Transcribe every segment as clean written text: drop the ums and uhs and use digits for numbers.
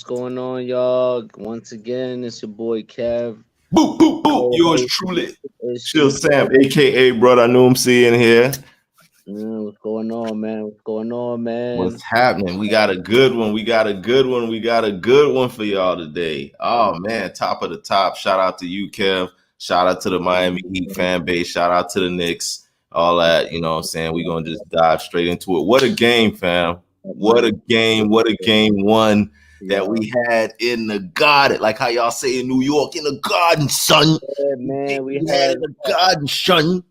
going on, y'all? Once again, it's your boy Kev, Boop, boop, boop. Yours co-host. truly, Chill It's Sam, aka brother. I knew him seeing here. what's going on, man? What's going on, man? What's happening? We got a good one. We got a good one. We got a good one for y'all today. Oh man, top of the top. Shout out to you, Kev. Shout out to the Miami Heat fan base. Shout out to the Knicks. All that, you know what I'm saying? We're gonna just dive straight into it. What a game, fam. What a game. What a game one that Yeah, we had in the garden. Like how y'all say in New York, in the garden, son. man. We We had had in the garden, son.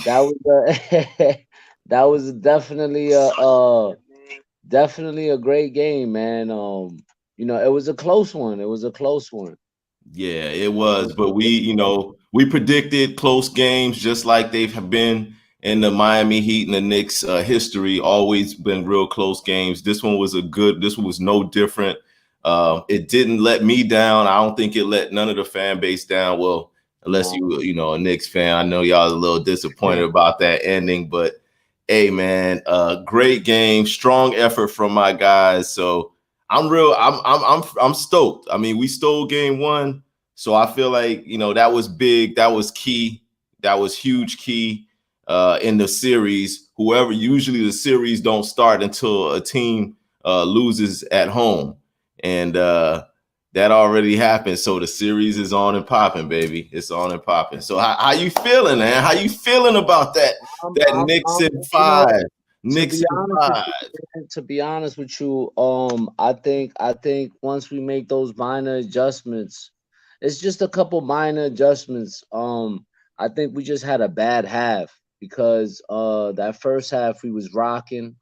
that was a that was definitely a great game, man. It was a close one. It was a close one. Yeah, it was. But we predicted close games just like they've been in the Miami Heat and the Knicks history. Always been real close games. This one was no different. It didn't let me down. I don't think it let none of the fan base down. Well, unless a Knicks fan. I know y'all a little disappointed about that ending, but hey, man, great game, strong effort from my guys. So I'm stoked. I mean, we stole game one, so I feel like that was big, that was key, that was huge key in the series. Whoever usually the series don't start until a team loses at home, and that already happened. So the series is on and popping, baby. It's on and popping. So how you feeling, man? How you feeling about that? That Knicks in five. To Knicks be in honest with five. you, man, I think once we make those minor adjustments, it's just a couple minor adjustments. I think we just had a bad half because that first half we was rocking.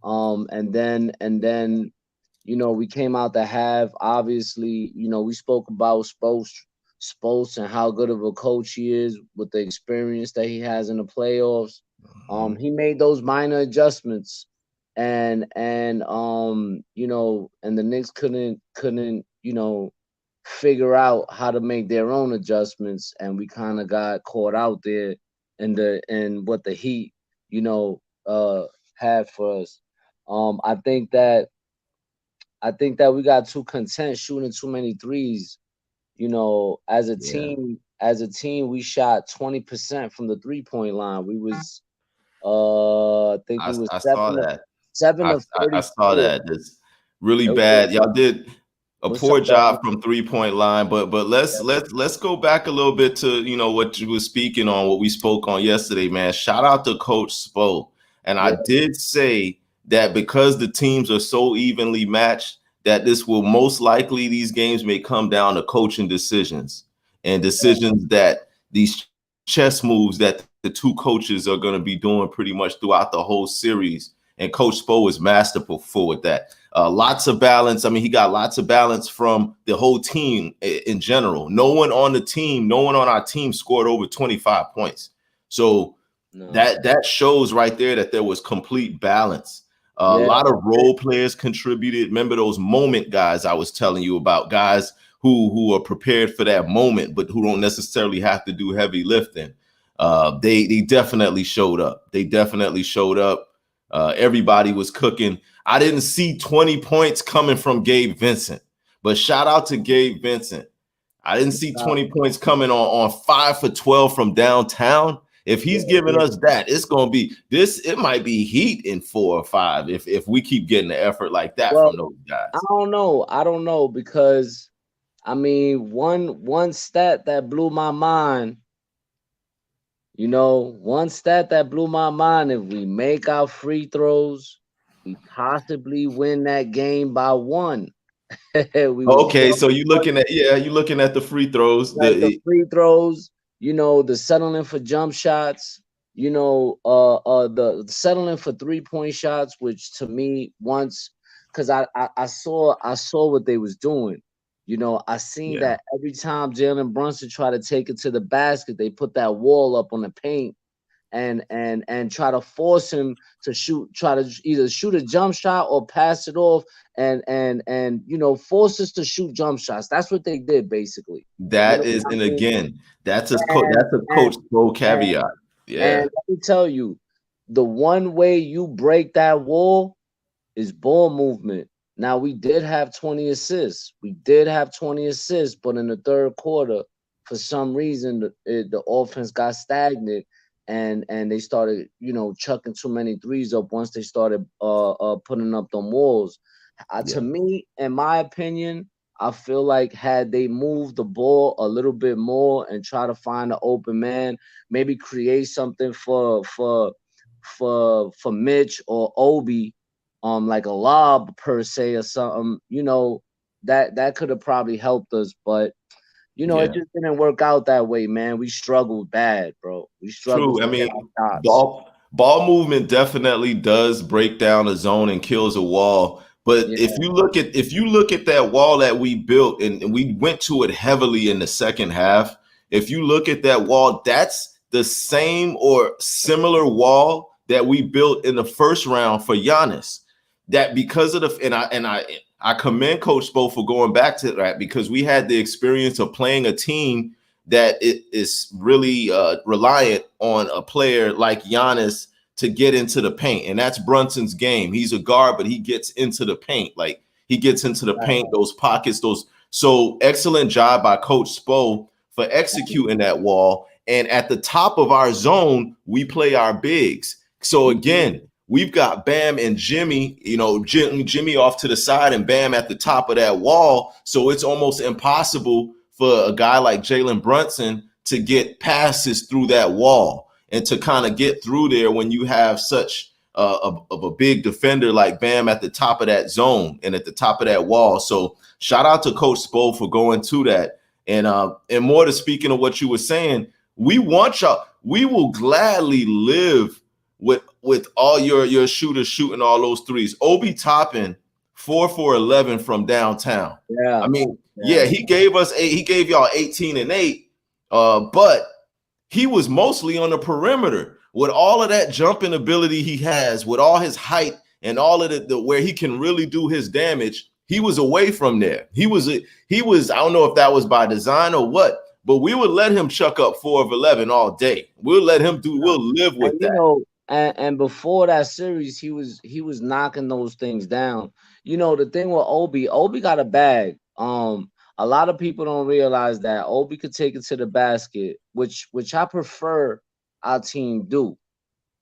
And then we came out the half. Obviously, we spoke about Spokes and how good of a coach he is with the experience that he has in the playoffs. He made those minor adjustments, and the Knicks couldn't figure out how to make their own adjustments, and we kind of got caught out there in what the Heat you know uh had for us. I think that we got too content shooting too many threes. Yeah. As a team, we shot 20% from the 3-point line. We was I think we was I saw that. seven of I saw 34. that. It's really It was, bad. Y'all did a was some poor bad. job from 3-point line, but let's go back a little bit to what you were speaking on, what we spoke on yesterday, man. Shout out to Coach Spo. And I Yeah, did say that because the teams are so evenly matched, that this will most likely these games may come down to coaching decisions and decisions that these chess moves that the two coaches are going to be doing pretty much throughout the whole series. And Coach Spo is masterful with that. Lots of balance. I mean, he got lots of balance from the whole team in general. No one on our team scored over 25 points. So no. that shows right there that there was complete balance. A Yeah, lot of role players contributed. Remember those moment guys I was telling you about, guys who are prepared for that moment, but who don't necessarily have to do heavy lifting. They definitely showed up. They definitely showed up. Everybody was cooking. I didn't see 20 points coming from Gabe Vincent, but shout out to Gabe Vincent. I didn't see 20 points coming on 5 for 12 from downtown. If he's giving us that, it's gonna be this. It might be Heat in 4 or 5 if we keep getting the effort like that well, from those I guys. don't know. I don't know because I mean, one stat that blew my mind. One stat that blew my mind. If we make our free throws, we possibly win that game by one. We was Okay, so you looking at the free throws. like the free throws, the settling for jump shots, the settling for 3-point shots, which to me once, because I saw what they was doing. I seen Yeah. that every time Jalen Brunson tried to take it to the basket, they put that wall up on the paint and try to force him to try to either shoot a jump shot or pass it off and force us to shoot jump shots. That's what they did basically. You That know is, what and I mean? again, And that's a and coach pro and, caveat. and Yeah. let me tell you, the one way you break that wall is ball movement. Now we did have 20 assists. We did have 20 assists, but in the third quarter, for some reason, the offense got stagnant, and they started, chucking too many threes up once they started putting up them walls. To Yeah. me, in my opinion, I feel like had they moved the ball a little bit more and try to find an open man, maybe create something for Mitch or Obi, like a lob per se or something, that could have probably helped us. But it Yeah. just didn't work out that way, man. We struggled bad, bro. We struggled True. I to get mean, our shots. ball movement definitely does break down a zone and kills a wall. But Yeah, if you look at that wall that we built, and we went to it heavily in the second half, if you look at that wall, that's the same or similar wall that we built in the first round for Giannis. That because of the and I commend Coach Spo for going back to that, because we had the experience of playing a team that it is really reliant on a player like Giannis to get into the paint. And that's Brunson's game. He's a guard, but he gets into the paint. Like, he gets into the paint, those pockets, those. So excellent job by Coach Spo for executing that wall. And at the top of our zone, we play our bigs. So again, we've got Bam and Jimmy, Jimmy off to the side and Bam at the top of that wall. So it's almost impossible for a guy like Jalen Brunson to get passes through that wall and to kind of get through there when you have such of a big defender like Bam at the top of that zone and at the top of that wall. So shout out to Coach Spo for going to that. And more to speaking of what you were saying, we want y'all. We will gladly live with all your shooters shooting all those threes. Obi Toppin, 4 for 11 from downtown. yeah, I mean, yeah, yeah. he gave y'all 18 and 8, but he was mostly on the perimeter with all of that jumping ability he has, with all his height and all of the where he can really do his damage. He was away from there. He was. I don't know if that was by design or what, but we would let him chuck up 4 of 11 all day. We'll let him do. We'll live And with that. and before that series, he was knocking those things down. The thing with Obi got a bag. A lot of people don't realize that Obi could take it to the basket, which I prefer our team do.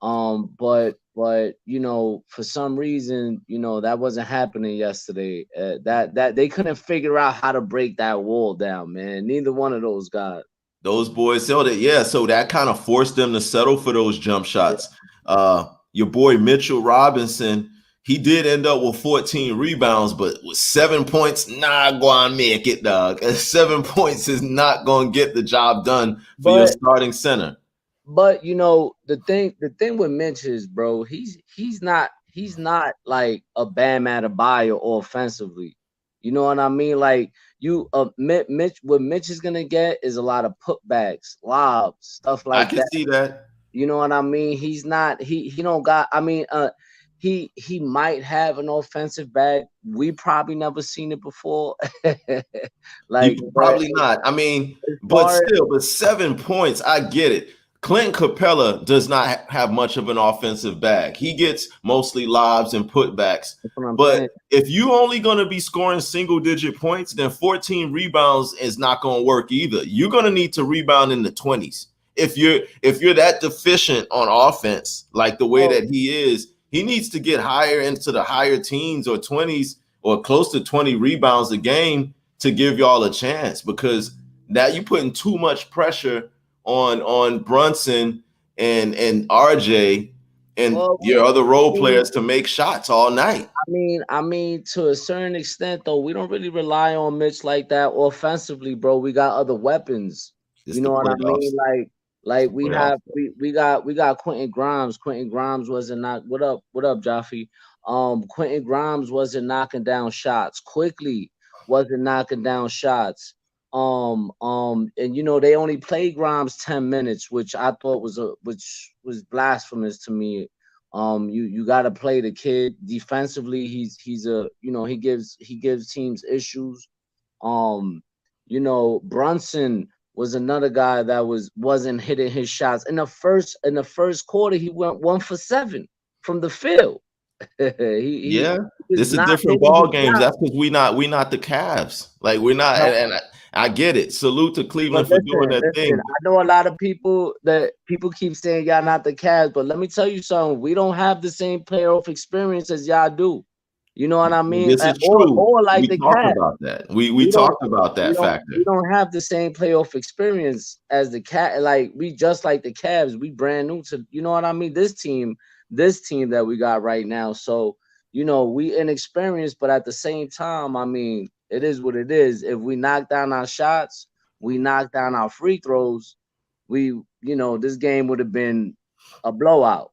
But for some reason, that wasn't happening yesterday. That they couldn't figure out how to break that wall down, man. Neither one of those guys. Those boys held it. Yeah, so that kind of forced them to settle for those jump shots. Your boy Mitchell Robinson, he did end up with 14 rebounds, but with 7 points, not going to make it, dog. And 7 points is not going to get the job done for your But starting center. But the thing with Mitch is, bro, he's not like a Bam Adebayo offensively. You know what I mean? Like Mitch, what Mitch is gonna get is a lot of putbacks, lobs, stuff I like can that. see that. You know what I mean? He's not he don't got. I mean, he might have an offensive bag. We probably never seen it before. You Like, but probably not. I mean, as but far as still, but 7 points, I get it. Clint Capella does not have much of an offensive bag. He gets mostly lobs and putbacks. that's what I'm But saying. if you only going to be scoring single digit points, then 14 rebounds is not going to work either. You're going to need to rebound in the 20s. If you're that deficient on offense, like the way Oh, that he is, he needs to get higher into the higher teens or 20s or close to 20 rebounds a game to give y'all a chance, because now you're putting too much pressure on Brunson and RJ and well, your other role players to make shots all night. I mean, to a certain extent, though, we don't really rely on Mitch like that offensively, bro. We got other weapons. It's You the know what I playoffs. mean? It's Like the we playoffs. have, we got Quentin Grimes. Quentin Grimes wasn't not. What up, Jaffe? Quentin Grimes wasn't knocking down shots. Quickly wasn't knocking down shots. And they only played Grimes 10 minutes, which I thought which was blasphemous to me. You got to play the kid defensively. He's a he gives teams issues. Um, Brunson was another guy that wasn't hitting his shots in the first quarter. He went 1 for 7 from the field. He Yeah, is this is not different hitting his ball games. shot. That's because we not the Cavs. Like we're not, and I get it. Salute to But Cleveland for doing listen, that listen. thing. I know a lot of people that people keep saying y'all not the Cavs, but let me tell you something. We don't have the same playoff experience as y'all do. You know what I mean? This is Or true. like We the talked Cavs. about that. We We don't talked about we that don't we factor. don't have the same playoff experience as the cat. Like we just like the Cavs. We brand new to, you know what I mean? This team that we got right now. So, we inexperienced, but at the same time, I mean, it is what it is. If we knock down our shots, we knock down our free throws, this game would have been a blowout.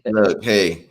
Look, hey,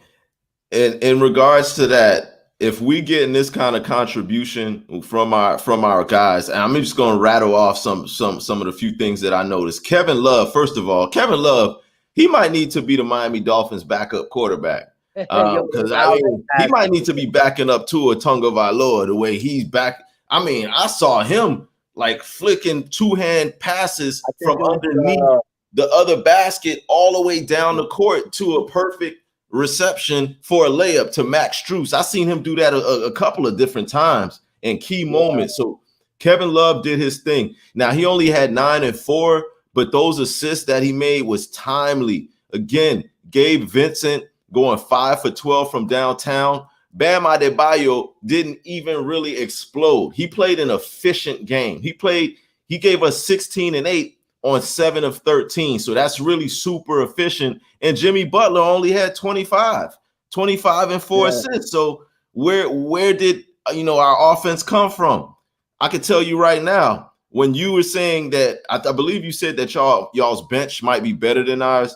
in regards to that, if we getting this kind of contribution from our guys, and I'm just going to rattle off some of the few things that I noticed. Kevin Love, first of all, Kevin Love, he might need to be the Miami Dolphins backup quarterback. Yo, Because I wild mean, he ass. might need to be backing up to a Tonga Valoa the way he's back. I mean, I saw him like flicking two-hand passes I think from it was underneath the other basket all the way down the court to a perfect reception for a layup to Max Strus. I seen him do that a couple of different times in key moments. So Kevin Love did his thing. Now he only had 9 and 4, but those assists that he made was timely. Again, Gabe Vincent going 5 for 12 from downtown. Bam Adebayo didn't even really explode. He played an efficient game. He gave us 16 and 8 on 7 of 13. So that's really super efficient. And Jimmy Butler only had 25 and 4 assists. So where did our offense come from? I can tell you right now, when you were saying that, I believe you said that y'all's bench might be better than ours,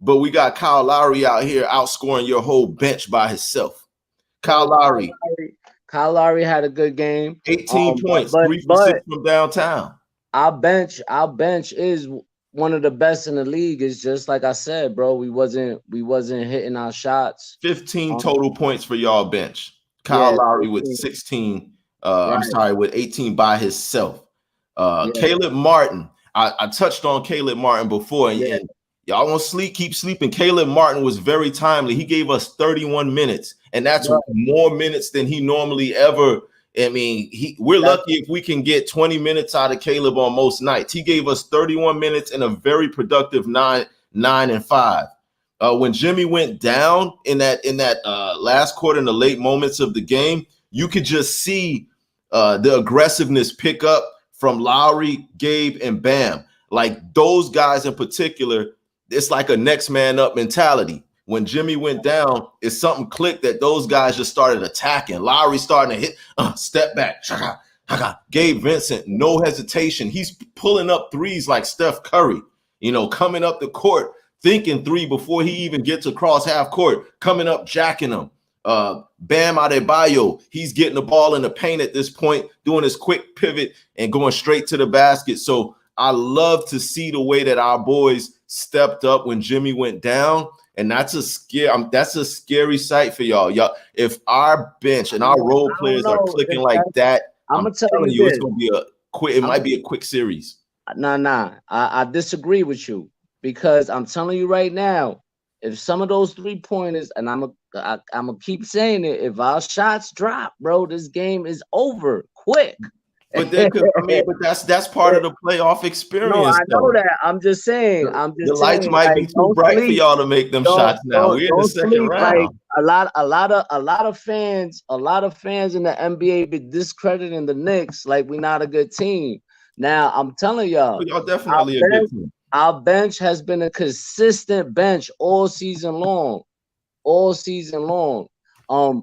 but we got Kyle Lowry out here outscoring your whole bench by himself. Kyle Lowry, Kyle Lowry had a good game. 18 points, But 3 for 6 from downtown. our bench is one of the best in the league. It's just like I said, bro. We wasn't hitting our shots. 15 total points for y'all bench. Kyle Yeah, Lowry with 15. 16. Right. I'm sorry, with 18 by himself. Yeah, Caleb Martin. I touched on Caleb Martin before, yeah. and y'all won't keep sleeping. Caleb Martin was very timely. He gave us 31 minutes, and that's Bro, more minutes than he normally ever. I mean, we're that's lucky if we can get 20 minutes out of Caleb on most nights. He gave us 31 minutes and a very productive 9 and 5. When Jimmy went down in that last quarter, in the late moments of the game, you could just see the aggressiveness pick up from Lowry, Gabe, and Bam. Like those guys in particular, it's like a next man up mentality. When Jimmy went down, it's something clicked that those guys just started attacking. Lowry starting to hit, step back. Gabe Vincent, no hesitation. He's pulling up threes like Steph Curry, coming up the court, thinking three before he even gets across half court, coming up, jacking them. Bam Adebayo, he's getting the ball in the paint at this point, doing his quick pivot and going straight to the basket. So I love to see the way that our boys stepped up when Jimmy went down. And that's a scary sight for y'all. Y'all, if our bench and our role players are clicking like that, I'm I'm gonna tell telling you you, it's this. gonna be it might be a quick series. Nah. I disagree with you because I'm telling you right now, if some of those 3-pointers, and I'm gonna keep saying it, if our shots drop, bro, this game is over quick. But but that's part of the playoff No, experience, I know though. that. I'm just saying. The lights might Like, be too don't bright for sleep. y'all to make them Don't shots now. We're in the second sleep. Like round. a lot of fans in the NBA be discrediting the Knicks like we're not a good team. Now I'm telling y'all, But y'all our definitely a good bench, team. our bench has been a consistent bench all season long. All season long.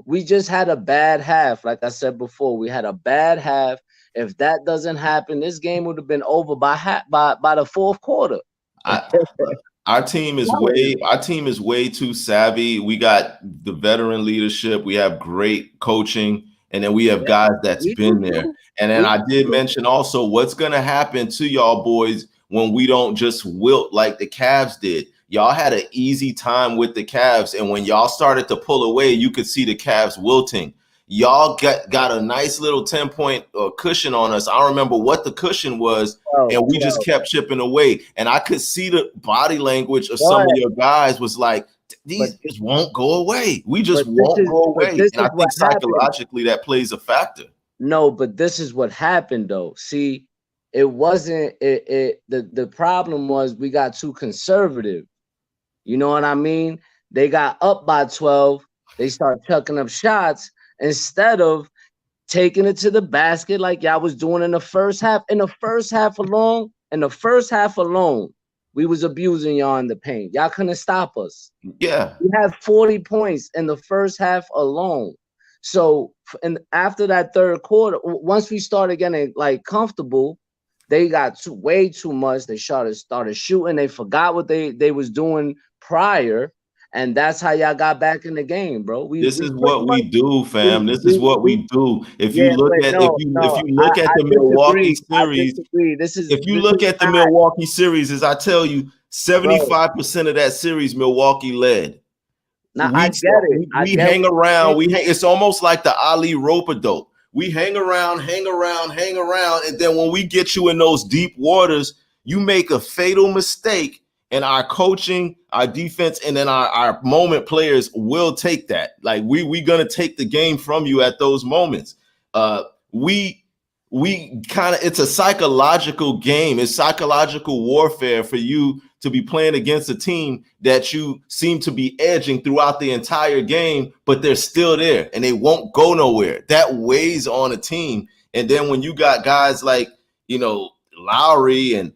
We just had a bad half. Like I said before, we had a bad half. If that doesn't happen, this game would have been over by the fourth quarter. I, our team is way too savvy. We got the veteran leadership. We have great coaching, and then we have guys that's We do been there. too. And then I did mention also what's going to happen to y'all boys when we don't just wilt like the Cavs did. Y'all had an easy time with the Cavs, and when y'all started to pull away, you could see the Cavs wilting. Y'all got a nice little 10-point cushion on us. I don't remember what the cushion was, and we just kept chipping away. And I could see the body language of some of your guys was like, but These just won't go away. We just but this won't is go but away. this And is I what think happened. psychologically that plays a factor. No, but this is what happened though. See, it wasn't the problem was we got too conservative. You know what I mean? They got up by 12. They start chucking up shots instead of taking it to the basket like y'all was doing in the first half. In the first half alone, we was abusing y'all in the paint. Y'all couldn't stop us. Yeah. We had 40 points in the first half alone. So, and after that third quarter, once we started getting like comfortable, they got way too much. They started shooting. They forgot what they was doing prior, and that's how y'all got back in the game, bro. This We is pretty what much we do, fam. This is what we we do. If you yeah, look but at no, if no, you look at I the Milwaukee disagree. I series, disagree. if you This look is at the not, Milwaukee series, as I tell you, bro. 75% of that series Milwaukee led. Now I get it. I We get hang what you're around. saying. It's almost like the Ali rope dope. We hang around, hang around, hang around, and then when we get you in those deep waters, you make a fatal mistake, and our coaching, our defense, and then our moment players will take that. Like we gonna take the game from you at those moments. Uh, we we kind of, it's a psychological game. It's psychological warfare for you to be playing against a team that you seem to be edging throughout the entire game, but they're still there and they won't go nowhere. That weighs on a team. And then when you got guys like, Lowry and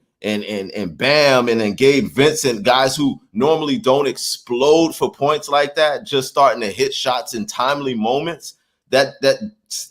Bam and then Gabe Vincent, guys who normally don't explode for points like that, just starting to hit shots in timely moments, that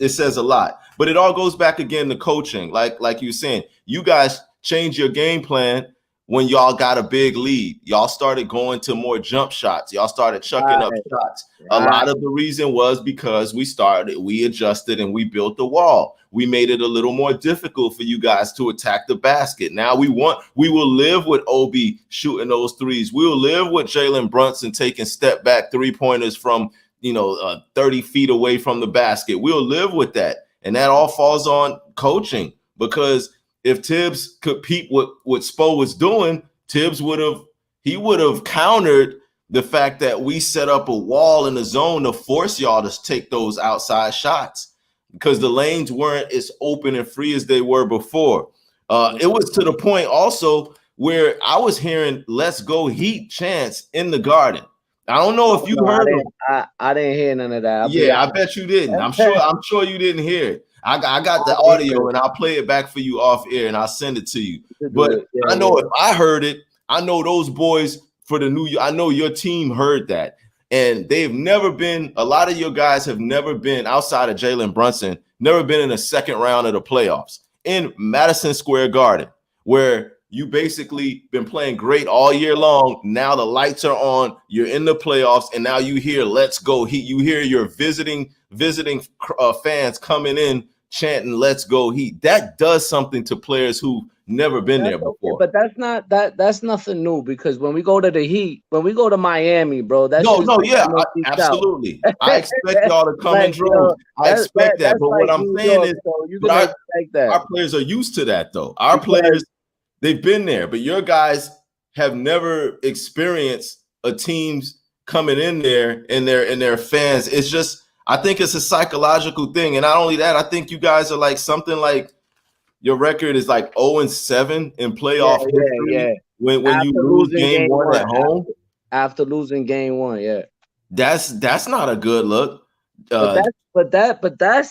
it says a lot. But it all goes back again to coaching. Like you were saying, you guys change your game plan when y'all got a big lead. Y'all started going to more jump shots. Y'all started chucking up Right, shots. A right. lot of the reason was because we adjusted and we built the wall. We made it a little more difficult for you guys to attack the basket. Now we will live with Obi shooting those threes. We will live with Jalen Brunson taking step back 3-pointers from 30 feet away from the basket. We'll live with that. And that all falls on coaching, because if Tibbs could peep what Spo was doing, Tibbs would have countered the fact that we set up a wall in the zone to force y'all to take those outside shots, because the lanes weren't as open and free as they were before. It was to the point also where I was hearing "Let's go Heat" chants in the Garden. I don't know if you No, heard them. I didn't hear none of that. I'll be Yeah, I honest. bet you didn't. I'm sure you didn't hear it. I got the I didn't hear audio it. and I'll play it back for you off air and I'll send it to you. To do But it. Yeah, I know yeah. if I heard it, I know those boys for I know your team heard that. And a lot of your guys have never been, outside of Jalen Brunson, never been in a second round of the playoffs in Madison Square Garden, where you basically been playing great all year long. Now the lights are on, you're in the playoffs, and now you hear "Let's go Heat." You hear your visiting fans coming in chanting "Let's go Heat." That does something to players who've never been there That's okay, before. but that's not that's nothing new, because when we go to the Heat, when we go to Miami, bro, that No, shit is no, like yeah, Northeast South. absolutely. I expect y'all to come in Like, droves. I expect that. that's But like what I'm New saying York, is, so you're but gonna expect that our players are used to that, though. Our because players, they've been there, but your guys have never experienced a team's coming in there and their fans. It's just, I think it's a psychological thing. And not only that, I think you guys are like something like, your record is like 0-7 in yeah, playoff yeah. history when you After lose losing game game one one, at home. after losing game one, yeah. That's not a good look. But Uh,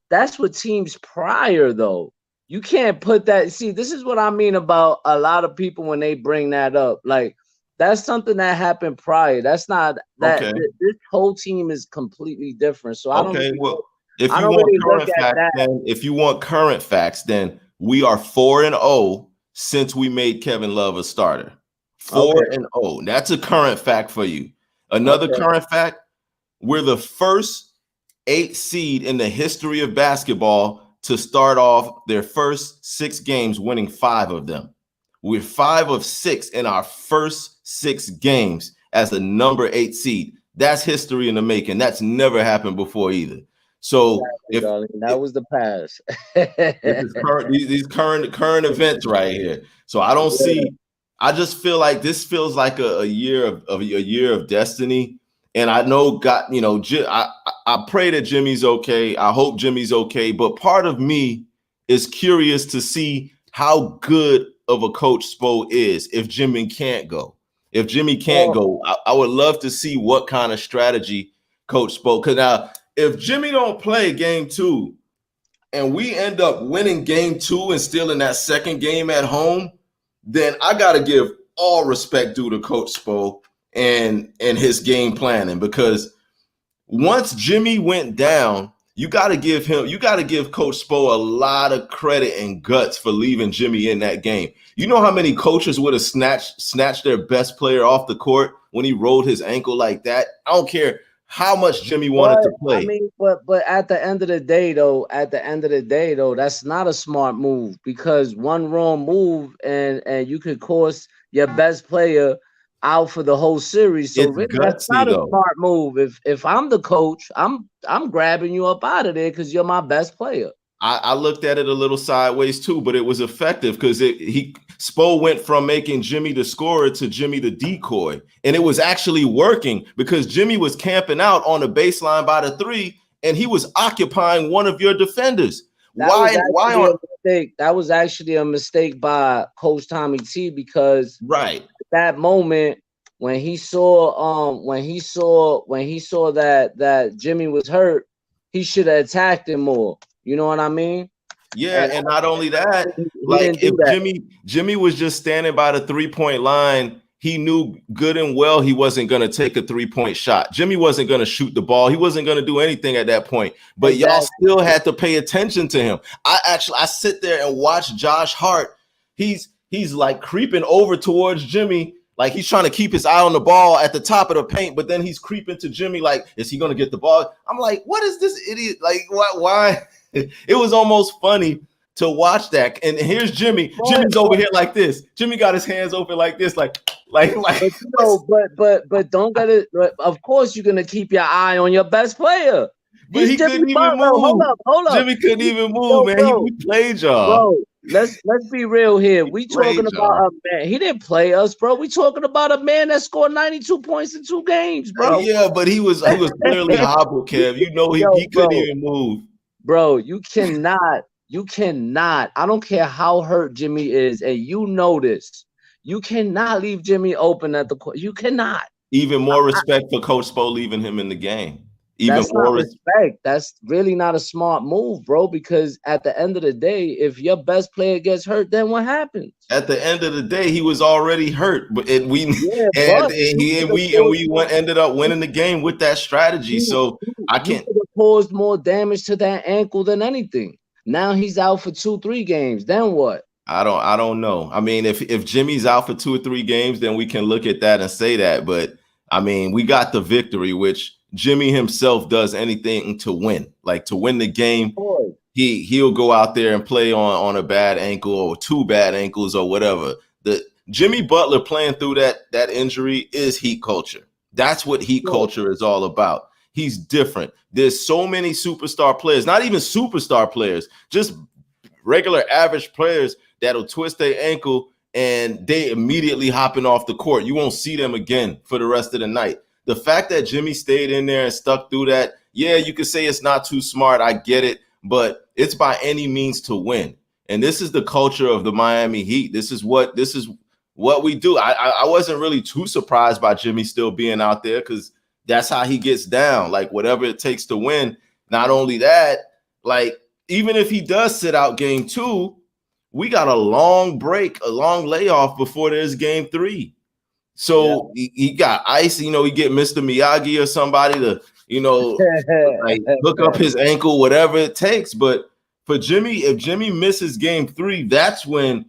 that's what teams prior though. You can't put that. See, this is what I mean about a lot of people when they bring that up. Like, that's something that happened prior. That's not okay. this whole team is completely different. So Okay, well, I don't really look at that. if you want current facts, then we are 4-0 since we made Kevin Love a starter. Okay, 4-0. That's a current fact for you. Another okay. current fact, we're the first 8 seed in the history of basketball to start off their first 6 games winning 5 of them. We're 5 of 6 in our first 6 games as the number 8 seed. That's history in the making. That's never happened before either. So Exactly, darling. That was the past. this is current, these current events right here. So I don't see I just feel like this feels like a year of a year of destiny. And I know God, I pray that Jimmy's okay. I hope Jimmy's okay. But part of me is curious to see how good of a coach Spo is if Jimmy can't go. If Jimmy can't Well, go, I would love to see what kind of strategy Coach Spo. Because now, if Jimmy don't play game 2 and we end up winning game 2 and still in that second game at home, then I got to give all respect due to Coach Spo and his game planning, because once Jimmy went down, you got to give Coach Spo a lot of credit and guts for leaving Jimmy in that game. You know how many coaches would have snatched their best player off the court when he rolled his ankle like that? I don't care how much Jimmy wanted but to I play. mean, but at the end of the day, though, that's not a smart move, because one wrong move and you could cost your best player out for the whole series. So It's really, that's gutsy not a though. smart move. If I'm the coach, I'm grabbing you up out of there because you're my best player. I looked at it a little sideways too, but it was effective because Spo went from making Jimmy the scorer to Jimmy the decoy, and it was actually working because Jimmy was camping out on the baseline by the 3, and he was occupying one of your defenders. That was Why actually a on mistake. That was actually a mistake by Coach Tommy T, because right? that moment when he saw that Jimmy was hurt, he should have attacked him more. You know what I mean? Yeah, And and not only that, he like didn't if do that. Jimmy was just standing by the 3-point line, he knew good and well he wasn't going to take a 3-point shot. Jimmy wasn't going to shoot the ball. He wasn't going to do anything at that point. But y'all Exactly. still had to pay attention to him. I sit there and watch Josh Hart. He's like creeping over towards Jimmy, like he's trying to keep his eye on the ball at the top of the paint, but then he's creeping to Jimmy like, is he going to get the ball? I'm like, what is this idiot? Like, why? It was almost funny to watch that. And here's Jimmy. But, Jimmy's over here like this. Jimmy got his hands open like this, like. but you know, but don't get it. But of course, you're gonna keep your eye on your best player. But He's he Jimmy couldn't even Butler. Hold move. up, hold up. Jimmy couldn't even move, Yo, man. bro, We played y'all. bro. Let's be real here. We We talking played about y'all. a man. He didn't play us, bro. We talking about a man that scored 92 points in 2 games, bro. Yeah, but he was clearly hobbled, Kev. You know Yo, he couldn't bro. even move. Bro, you cannot. I don't care how hurt Jimmy is, and you know this. You cannot leave Jimmy open at the court. You cannot. Even more respect for Coach Spo leaving him in the game. Even That's not more respect. That's really not a smart move, bro. Because at the end of the day, if your best player gets hurt, then what happens? at the end of the day, he was already hurt, but we Yeah, and but he and we went, ended up winning the game with that strategy. So I you can't. could have caused more damage to that ankle than anything. Now he's out for 2, 3 games. Then what? I don't know. I mean, if Jimmy's out for 2 or 3 games, then we can look at that and say that. But I mean, we got the victory, which Jimmy himself does anything to win, like to win the game. Boy, He'll go out there and play on a bad ankle or 2 bad ankles or whatever. The Jimmy Butler playing through that injury is heat culture. That's what heat culture is all about. He's different. There's so many superstar players, not even superstar players, just regular average players that'll twist their ankle and they immediately hopping off the court. You won't see them again for the rest of the night. The fact that Jimmy stayed in there and stuck through that, yeah, you could say it's not too smart. I get it, but it's by any means to win. And this is the culture of the Miami Heat. This is what we do. I wasn't really too surprised by Jimmy still being out there because that's how he gets down. Like whatever it takes to win. Not only that, like even if he does sit out game 2, we got a long break, a long layoff before there's game 3. So he got ice, he get Mr. Miyagi or somebody to, like hook up his ankle, whatever it takes. But for Jimmy, if Jimmy misses game 3, that's when,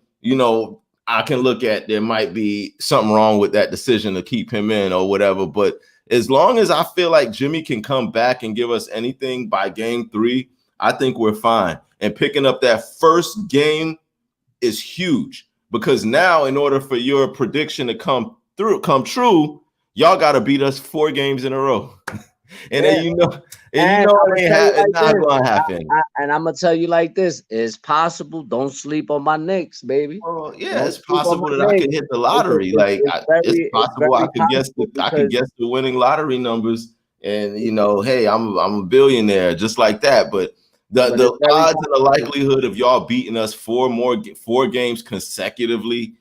I can look at there might be something wrong with that decision to keep him in or whatever. But as long as I feel like Jimmy can come back and give us anything by game 3, I think we're fine. And picking up that first game is huge because now in order for your prediction to come true, y'all got to beat us 4 games in a row. and Yeah. you And know I'm gonna tell you it's like not this. going to happen. And I'm gonna tell you like this: it's possible. Don't sleep on my Knicks, baby. Well, yeah, Don't it's sleep on possible that my I Knicks. could hit the lottery. Like it's It's possible very possible I could because, guess the winning lottery numbers, and hey, I'm a billionaire just like that. But but the it's very odds and the possible. likelihood of y'all beating us four games consecutively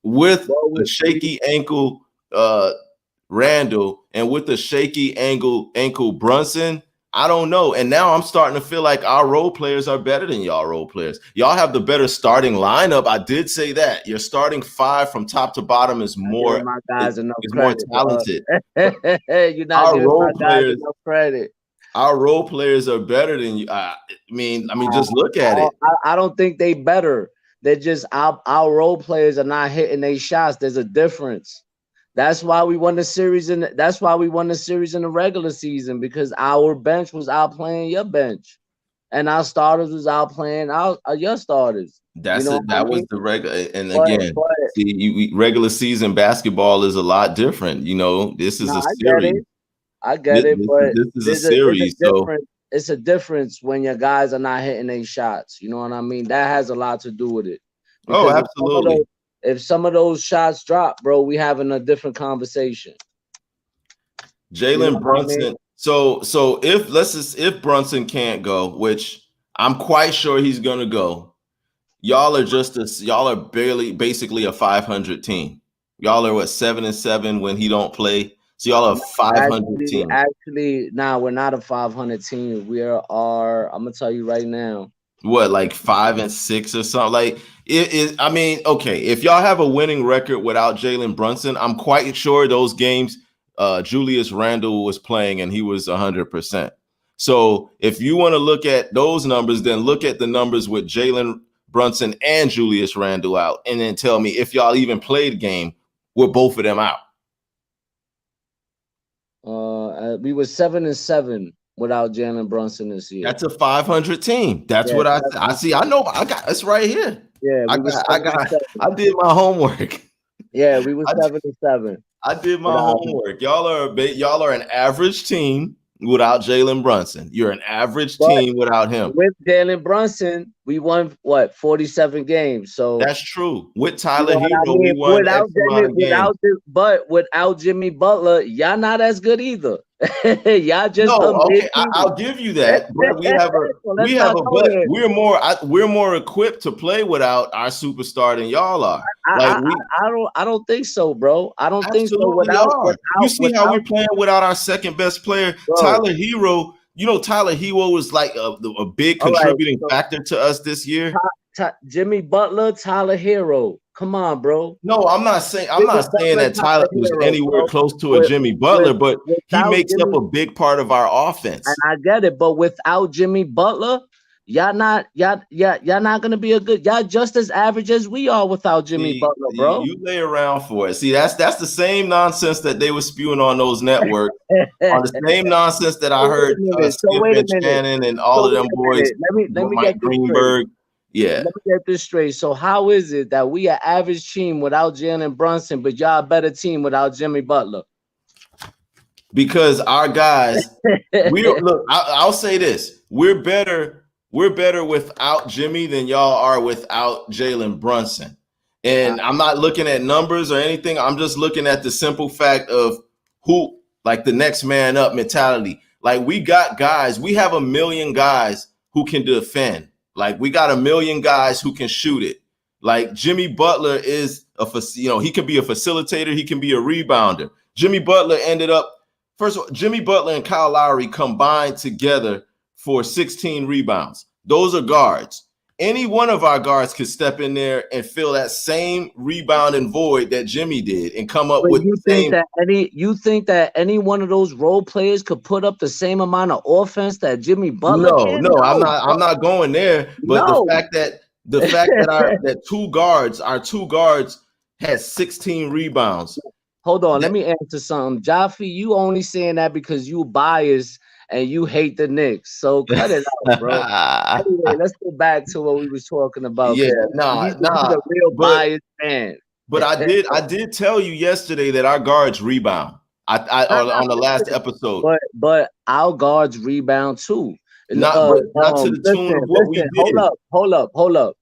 with Well, a shaky ankle Randall and with the shaky ankle Brunson, I don't know. And now I'm starting to feel like our role players are better than y'all role players. Y'all have the better starting lineup. I did say that. Your starting five from top to bottom is not more giving my guys enough is more credit, bro. talented. But You're not our giving my role guys players, enough credit. our role players are better than you. Just look at it. I don't think they better. They're just our role players are not hitting their shots. There's a difference. That's why we won the series that's why we won the series in the regular season, because our bench was outplaying your bench, and our starters was outplaying your starters. You That's know it. what I That was mean? the regular. And But again, but see, regular season basketball is a lot different. This no, is a I get series. it. I get it, but This is a it's a series. So, difference. It's a difference when your guys are not hitting their shots. You know what I mean? That has a lot to do with it. oh, Because absolutely. if some of those shots drop, bro, we having a different conversation. You know Jalen what I mean? Brunson. So if Brunson can't go, which I'm quite sure he's gonna go, y'all are barely basically a 500 team. Y'all are what 7-7 when he don't play. So y'all are a 500 team. Actually, now we're not a 500 team. We are. I'm gonna tell you right now. What, like 5-6 or something? Like okay, if y'all have a winning record without Jalen Brunson, I'm quite sure those games Julius Randle was playing and he was 100%. So if you want to look at those numbers, then look at the numbers with Jalen Brunson and Julius Randle out, and then tell me if y'all even played a game with both of them out. We were 7-7 without Jalen Brunson this year. That's a 500 team. That's Yeah, what I see. I know. I got it's right here. yeah, we were 7-7. I did my homework. Yeah, we were I, 7-7 I did my without him. homework. Y'all are an average team without Jalen Brunson. You're an average But team without him. with Jalen Brunson, we won what 47 games. So That's true. With you Tyler know what I Hero, we mean? won X amount of games. Without Jimmy Butler, y'all not as good either. Y'all just No, a mid okay, team. I'll give you that, but So let's not go but there. we're more equipped to play without our superstar than y'all are. Like we I don't think so, bro. I don't think so. absolutely are. You see how Without we're playing without our second best player, bro. Tyler Hero. Tyler Hero was like a big All right. contributing So factor to us this year. Jimmy Butler, Tyler Hero. Come on, bro. No, I'm Jimmy not saying Butler, that Tyler Tyler was Hero, anywhere bro. close to a With, Jimmy Butler, but he without makes up Jimmy, a big part of our and offense. I get it, but without Jimmy Butler, y'all not gonna be a good. Y'all just as average as we are without Jimmy See, Butler, bro. you lay around for it. See, that's the same nonsense that they were spewing on those networks, on the same nonsense that I heard So Skip wait a and minute. Shannon and all So of wait them a boys, minute. Let me Mike get this straight. Greenberg. Yeah, Let me get this straight. So how is it that we are average team without Jalen Brunson, but y'all a better team without Jimmy Butler? because our guys, I'll say this: we're better. We're better without Jimmy than y'all are without Jalen Brunson. And I'm not looking at numbers or anything. I'm just looking at the simple fact of who, like the next man up mentality. Like we got guys, we have a million guys who can defend. Like we got a million guys who can shoot it. Like Jimmy Butler is he can be a facilitator, he can be a rebounder. Jimmy Butler ended up first of all, Jimmy Butler and Kyle Lowry combined together for 16 rebounds. Those are guards. Any one of our guards could step in there and fill that same rebound and void that Jimmy did and come up Wait, with the same. you think that any one of those role players could put up the same amount of offense that Jimmy Butler No, can? no, No, I'm not going there. But no. the fact that our two guards had 16 rebounds. Hold on, let That, me answer something. Jaffe, you only saying that because you biased and you hate the Knicks. So cut it out, bro. Anyway, let's go back to what we was talking about yeah, because nah, he's a real but biased fan. I did tell you yesterday that our guards rebound. Nah, nah, On the last listen, episode. but our guards rebound too. Not to the tune of what we Listen, hold did. up, hold up, hold up.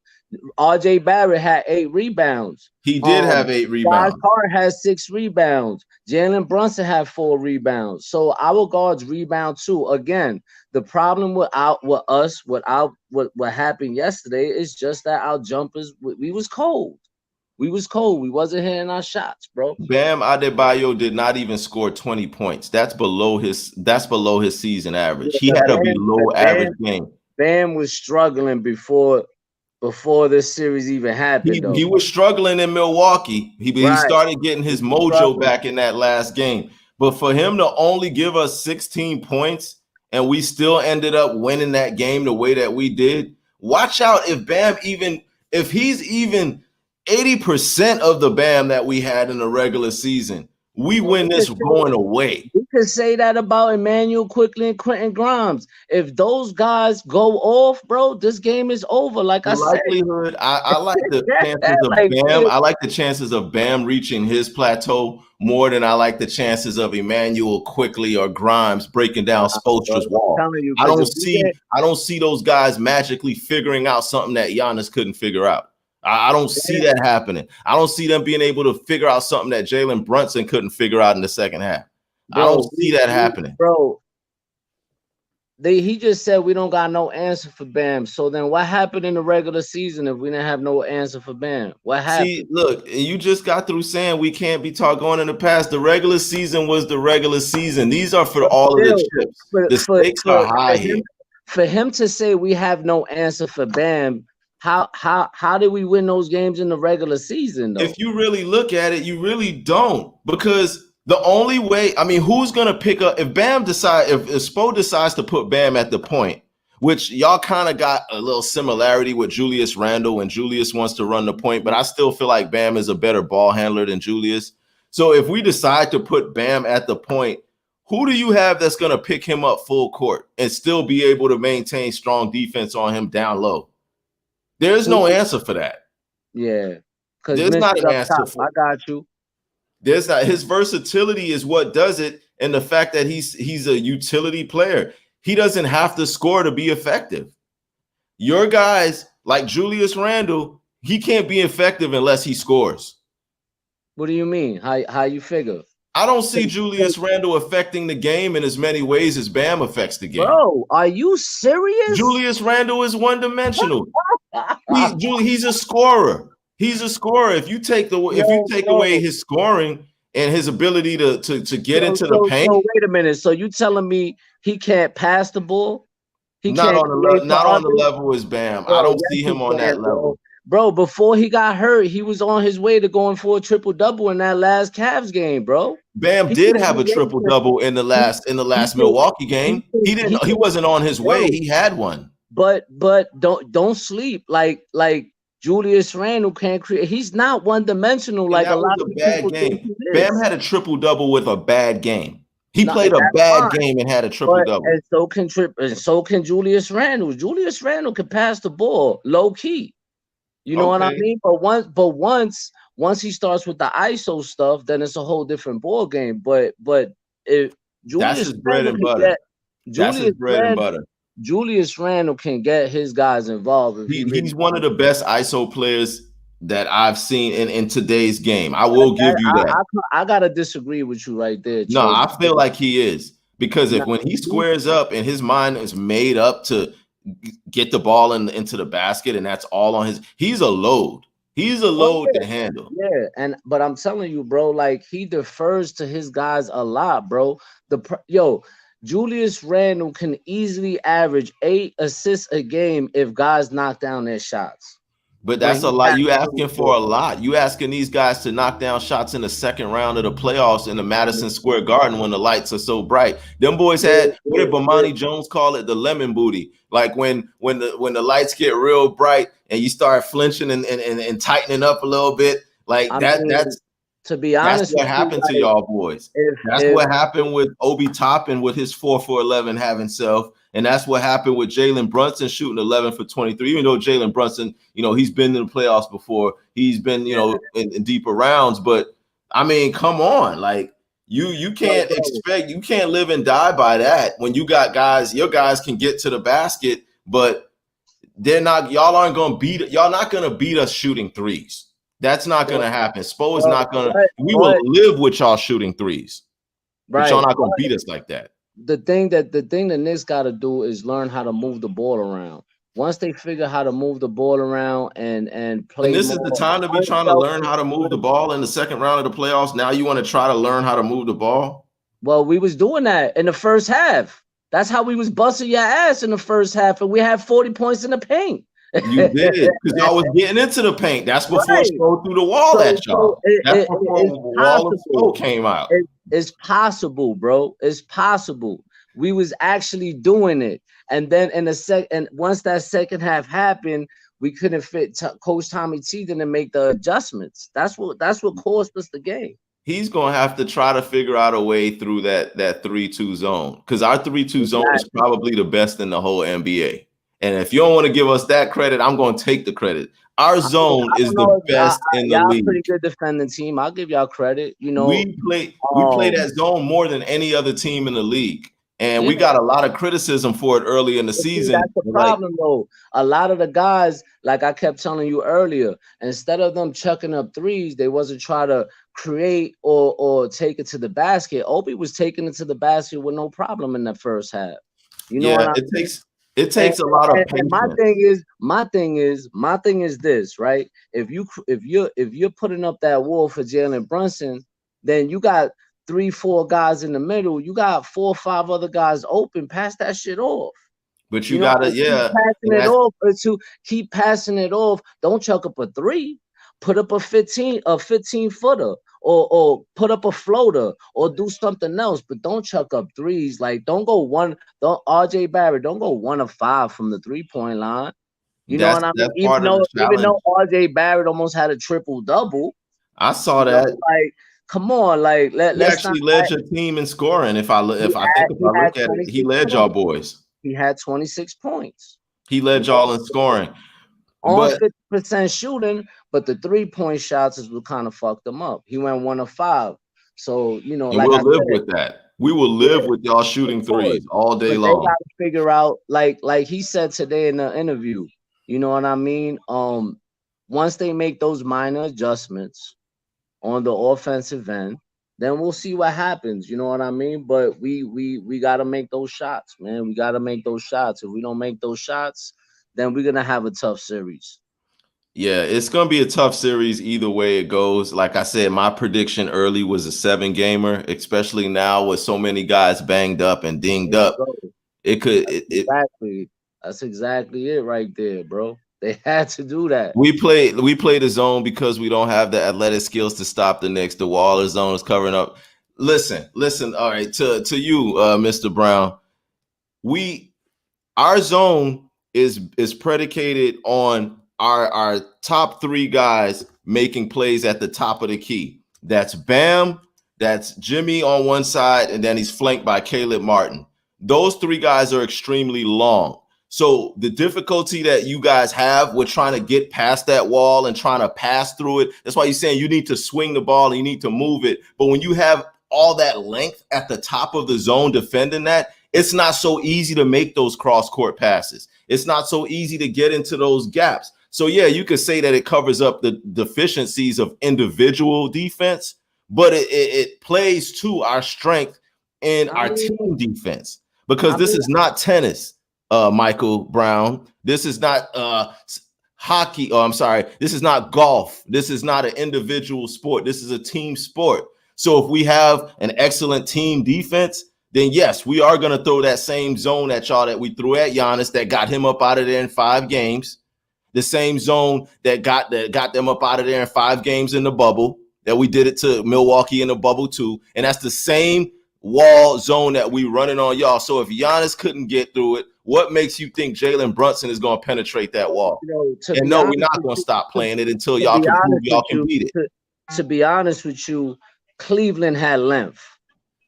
RJ Barrett had 8 rebounds. He did have 8 Josh rebounds. Hart has 6 rebounds. Jalen Brunson had 4 rebounds. So our guards rebound too. Again, the problem with us, what happened yesterday is just that our jumpers, we was cold. We was cold. We wasn't hitting our shots, bro. Bam Adebayo did not even score 20 points. That's below his season average. Yeah, He had a below average game. Bam was struggling before this series even happened, He though. was struggling in Milwaukee. He Right. started getting He his was mojo struggling. back in that last game. But for him to only give us 16 points and we still ended up winning that game the way that we did, watch out if he's even 80% of the Bam that we had in the regular season, we Well, win this going away. we could say that about Emmanuel Quickly and Quentin Grimes. If those guys go off, bro, this game is over. Like The I said, likelihood, I like the chances of like Bam. I like the chances of Bam reaching his plateau more than I like the chances of Emmanuel Quickly or Grimes breaking down bro, Spoelstra's I'm wall. telling you, because if we get I don't see those guys magically figuring out something that Giannis couldn't figure out. I don't see that happening. I don't see them being able to figure out something that Jalen Brunson couldn't figure out in the second half. I don't see that happening. Bro, he just said we don't got no answer for Bam. So then what happened in the regular season if we didn't have no answer for Bam? What happened? See, look, you just got through saying we can't be taught going in the past. The regular season was the regular season. These are for all of the chips. The stakes are high here. For him to say we have no answer for Bam, how did we win those games in the regular season though? If you really look at it, you really don't, because the only way, I mean, who's gonna pick up if Spo decides to put Bam at the point, which y'all kind of got a little similarity with Julius Randle when Julius wants to run the point, but I still feel like Bam is a better ball handler than Julius. So if we decide to put Bam at the point, who do you have that's gonna pick him up full court and still be able to maintain strong defense on him down low? There's no answer for that. Yeah, because there's not an answer top. I got you. There's not. His versatility is what does it, and the fact that he's a utility player. He doesn't have to score to be effective. Your guys like Julius Randle, he can't be effective unless he scores. What do you mean? How you figure? I don't see Julius Randle affecting the game in as many ways as Bam affects the game. Bro, are you serious? Julius Randle is one-dimensional. He's a scorer. He's a scorer. If you take away his scoring and his ability to get into the paint. So wait a minute. So you telling me he can't pass the ball? Not on the level as Bam. Bro, I don't see him on that level. Bro, before he got hurt, he was on his way to going for a triple-double in that last Cavs game, bro. Bam did have a triple-double in the last Milwaukee game. He wasn't on his way. He had one. But don't sleep. Like Julius Randle can't create. He's not one-dimensional like a lot of bad game. Bam had a triple-double with a bad game. He played a bad game and had a triple-double. And so can Julius Randle. Julius Randle can pass the ball low key. You know what I mean? But once he starts with the ISO stuff, then it's a whole different ball game. But if Julius, that's his bread and butter. Julius Randle can get his guys involved. He's one of the best ISO players that I've seen in today's game. I will give you that. I gotta disagree with you right there. Trey. No, I feel like he is, because when he squares up and his mind is made up to get the ball into the basket, and that's all on he's a load. He's a load to handle. Yeah, but I'm telling you, bro, like he defers to his guys a lot, bro. Julius Randle can easily average 8 assists a game if guys knock down their shots. But that's a lot. You asking for a lot. You asking these guys to knock down shots in the second round of the playoffs in the Madison Square Garden when the lights are so bright. Them boys had, what did Bomani Jones call it? The lemon booty. Like when the lights get real bright and you start flinching and tightening up a little bit. Like that's to be honest, that's what happened to y'all boys. That's what happened with Obi Toppin with his 4 for 11 having self. And that's what happened with Jalen Brunson shooting 11 for 23. Even though Jalen Brunson, he's been in the playoffs before. He's been, in deeper rounds. But, I mean, come on. Like, You Yo, can't bro. expect, you can't live and die by that when you got guys, your guys can get to the basket, but they're not, y'all not gonna beat us shooting threes. That's not But, gonna happen. Spo is but, not gonna, but, we will but live with y'all shooting threes, but y'all right. not gonna beat us like that. The thing the Knicks got to do is learn how to move the ball around. Once they figure how to move the ball around and And play this is the more time to be trying to learn how to move the unselfish. ball in the second round of the playoffs. Now you want to try to learn how to move the ball? Well, we was doing that in the first half. That's how we was busting your ass in the first half, and we had 40 points in the paint. You did, because y'all was getting into the paint. That's before Right. Spo threw the wall So, at so y'all. That's before it's Wall of possible. Spo came out. It's possible, bro. It's possible. We was actually doing it, and then in the and once that second half happened, we couldn't fit. Coach Tommy T didn't make the adjustments. That's what cost us the game. He's gonna have to try to figure out a way through that 3-2 zone, because our 3-2 zone is Exactly. probably the best in the whole NBA. And if you don't want to give us that credit, I'm going to take the credit. Our I mean, zone I is don't the know if best in the y'all league. pretty good defending team. I'll give y'all credit. We play Um, that zone more than any other team in the league, and yeah. we got a lot of criticism for it early in the But see, season. that's the Like, problem though. A lot of the guys, like I kept telling you earlier, instead of them chucking up threes, they wasn't trying to create or take it to the basket. Obi was taking it to the basket with no problem in the first half. You know what yeah, I it and, takes a lot of and patience. my thing is this, right? If you're putting up that wall for Jalen Brunson, then you got 3, 4 guys in the middle. You got 4 or 5 other guys open. Pass that shit off. But You you know, gotta, and keep yeah, passing and it that's off or to keep passing it off. Don't chuck up a three. Put up a 15 footer, or put up a floater, or do something else. But don't chuck up threes. Like don't go one. Don't RJ Barrett. Don't go 1 of 5 from the 3 point line. You know what I mean? that's Even part of the though even challenge. though RJ Barrett almost had a triple double. I saw You know, that. like come on, like He let's not. actually led your team in scoring. If He I had look at it, he 26 led y'all points. boys. He had 26 points. He You led know, y'all in scoring. on But 50% shooting, but the 3 point shots is what kind of fucked him up. He went 1 of 5. So, and like I we'll live said, with that. We will yeah, live with y'all of shooting course. threes all day But they long. gotta figure out, like he said today in the interview, you know what I mean? Once they make those minor adjustments on the offensive end, then we'll see what happens. You know what I mean? But we gotta make those shots, man. We gotta make those shots. If we don't make those shots, then we're gonna have a tough series. Yeah, it's gonna be a tough series either way it goes. Like I said, my prediction early was a 7 gamer, especially now with so many guys banged up and dinged There you up. go. It could That's it exactly that's exactly it right there, bro. They had to do that. we play the zone because we don't have the athletic skills to stop the Knicks. The Waller zone is covering up. Listen. All right, to you, Mr. Brown. We Our zone is predicated on our top 3 guys making plays at the top of the key. That's Bam, that's Jimmy on one side, and then he's flanked by Caleb Martin. Those 3 guys are extremely long. So the difficulty that you guys have with trying to get past that wall and trying to pass through it, that's why you're saying you need to swing the ball and you need to move it. But when you have all that length at the top of the zone defending that, it's not so easy to make those cross court passes. It's not so easy to get into those gaps. So yeah, you could say that it covers up the deficiencies of individual defense, but it plays to our strength in I our mean, team defense, because I this mean, is not tennis, Michael Brown. This is not hockey. Oh, I'm sorry. This is not golf. This is not an individual sport. This is a team sport. So if we have an excellent team defense, then yes, we are going to throw that same zone at y'all that we threw at Giannis that got him up out of there in 5 games. The same zone that got them up out of there in 5 games in the bubble, that we did it to Milwaukee in the bubble too. And that's the same wall zone that we running on y'all. So if Giannis couldn't get through it, what makes you think Jalen Brunson is going to penetrate that wall? to And be no, we're honest not with going to you, stop to, playing it until to y'all be can prove honest with y'all can you, beat it. to be honest with you, Cleveland had length.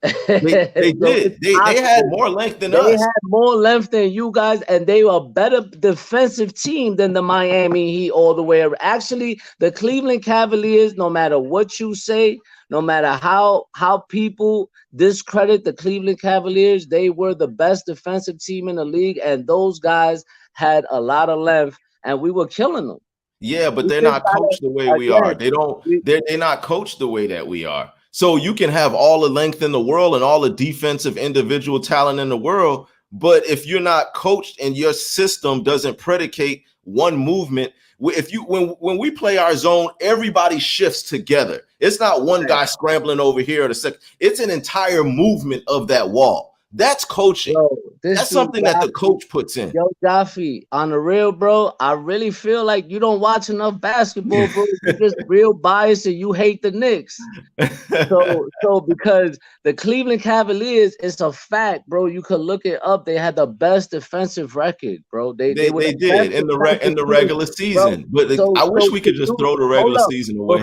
So They it's did. They had possible. more length than They us. had more length than you guys, and they were a better defensive team than the Miami Heat all the way around. Actually, the Cleveland Cavaliers, no matter what you say, No matter how people discredit the Cleveland Cavaliers, they were the best defensive team in the league, and those guys had a lot of length, and we were killing them. Yeah, but We they're just not gotta coached the way we are. again. They don't. We, They're not coached the way that we are. So you can have all the length in the world and all the defensive individual talent in the world, but if you're not coached and your system doesn't predicate one movement, if you when we play our zone, everybody shifts together. It's not one right. guy scrambling over here at a second. It's an entire movement of that wall. That's coaching. Yo, this That's dude something that the Jaffe, coach puts in. yo, Jaffe, on the real, bro, I really feel like you don't watch enough basketball, bro. You just real biased and you hate the Knicks. So because the Cleveland Cavaliers, it's a fact, bro. You could look it up. They had the best defensive record, bro. They were They the best did in defensive the team, regular bro. season, but So I wish so we for could just you, throw the hold regular up. season away.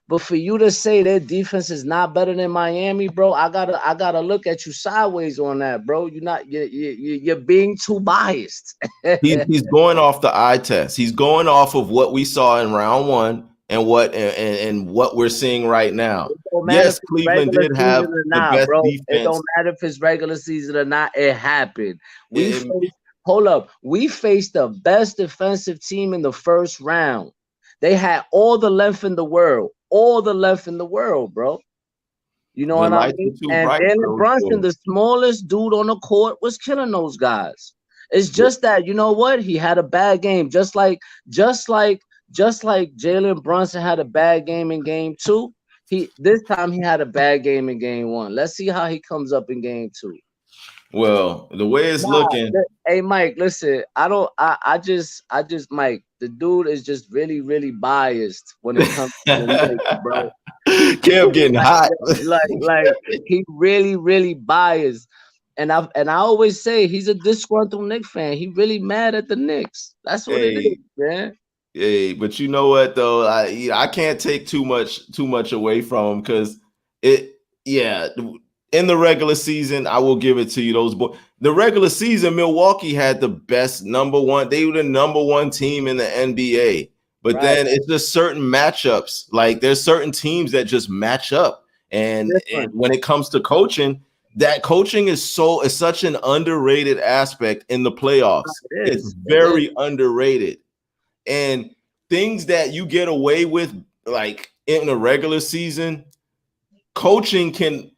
But for you to say their defense is not better than Miami, bro, I gotta look at you sideways on that, bro. You're being too biased. He's going off the eye test. He's going off of what we saw in round one and what we're seeing right now. It don't matter if Yes, it's Cleveland regular did season have or the not, best bro. It defense. don't matter if it's regular season or not. It happened. We And faced, hold up. We faced the best defensive team in the first round. They had all the length in the world. All the length in the world, bro. You know the what I lights mean? were too And bright for Jalen those Brunson, boys. the smallest dude on the court, was killing those guys. It's just that, you know what? He had a bad game. Just like, just like Jalen Brunson had a bad game in game two. This time he had a bad game in game one. Let's see how he comes up in game two. Well, the way it's Nah, looking, hey Mike, listen, I don't I just Mike, the dude is just really, really biased when it comes to the Knicks, bro. He Kev getting like, hot. like he really, really biased. And I always say he's a disgruntled Knicks fan. He really mad at the Knicks. That's what it is, Hey, man. hey, but you know what though? I can't take too much away from him because it yeah, in the regular season, I will give it to you. Those boys. The regular season, Milwaukee had the best number one. They were the number one team in the NBA. But Right. then it's just certain matchups. Like there's certain teams that just match up. And Different. when it comes to coaching, that coaching is such an underrated aspect in the playoffs. It It's is. It is. very underrated. And things that you get away with, like in a regular season, coaching can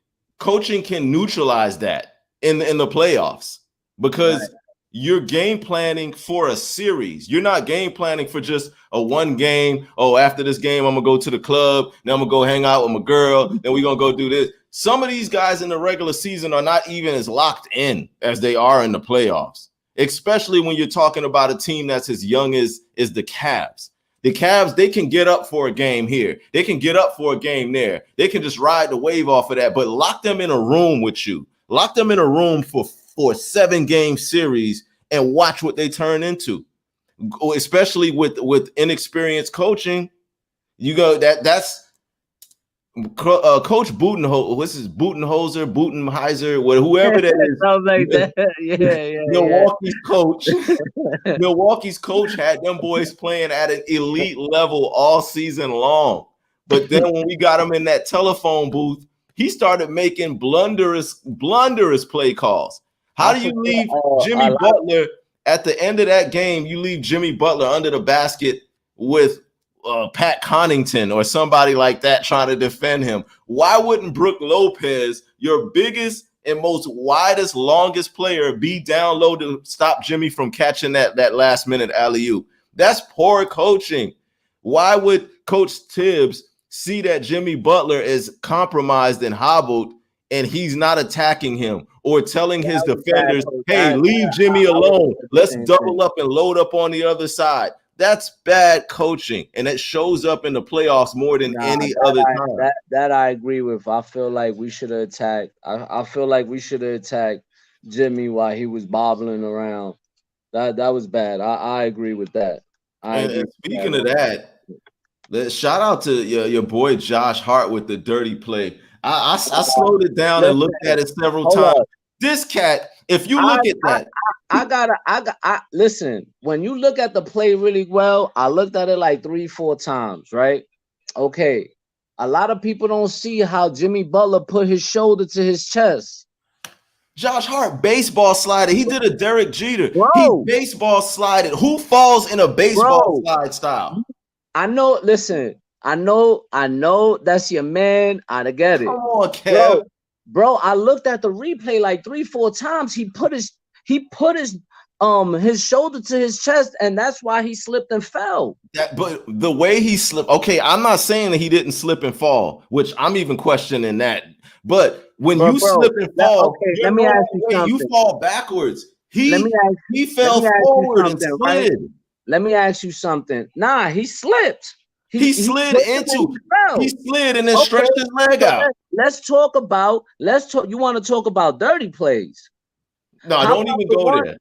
neutralize that in the playoffs Right. because you're game planning for a series. You're not game planning for just a one game. Oh, after this game, I'm gonna go to the club. Then I'm gonna go hang out with my girl. Then we're gonna go do this. Some of these guys in the regular season are not even as locked in as they are in the playoffs, especially when you're talking about a team that's as young as the Cavs. The Cavs, they can get up for a game here. They can get up for a game there. They can just ride the wave off of that, but lock them in a room with you. Lock them in a room for a 7-game series and watch what they turn into. Especially with inexperienced coaching, you go that's Coach Budenholzer. What's his Budenheiser, whoever that is. Something like that. Yeah. Milwaukee's coach. Milwaukee's coach had them boys playing at an elite level all season long. But then when we got him in that telephone booth, he started making blunderous play calls. How do you leave Jimmy Butler at the end of that game? You leave Jimmy Butler under the basket with Pat Connaughton or somebody like that trying to defend him. Why wouldn't Brook Lopez, your biggest and most widest, longest player, be down low to stop Jimmy from catching that last minute alley-oop? That's poor coaching. Why would Coach Tibbs see that Jimmy Butler is compromised and hobbled and he's not attacking him or telling his defenders, hey, leave Jimmy alone. Let's double up and load up on the other side. That's bad coaching, and it shows up in the playoffs more than any other time. That I agree with. I feel like we should have attacked. I feel like we should have attacked Jimmy while he was bobbling around. That was bad. I agree with that. And speaking of that, shout out to your boy Josh Hart with the dirty play. I slowed it down and looked at it several times. This cat, if you look at that. Listen, when you look at the play really well, I looked at it like 3-4 times, right? Okay. A lot of people don't see how Jimmy Butler put his shoulder to his chest. Josh Hart baseball slided. He did a Derek Jeter. He Bro, baseball slided. Who falls in a baseball bro, slide style? I know, listen, I know that's your man. I get Come it. on, Kev. Bro, I looked at the replay like 3, 4 times. He put his shoulder to his chest, and that's why he slipped and fell. But the way he slipped, okay, I'm not saying that he didn't slip and fall, which I'm even questioning that. But when Bro, you slip and fall, okay, your let me ask normal you way, you something. fall backwards. Let me ask He let fell me ask you forward and something, right? slid. Let me ask you something. Nah, he slipped. He He slid slipped and into, he he fell. slid and then Okay, stretched his leg so out. let's talk. You want to talk about dirty plays? No, How don't about even the go one? there.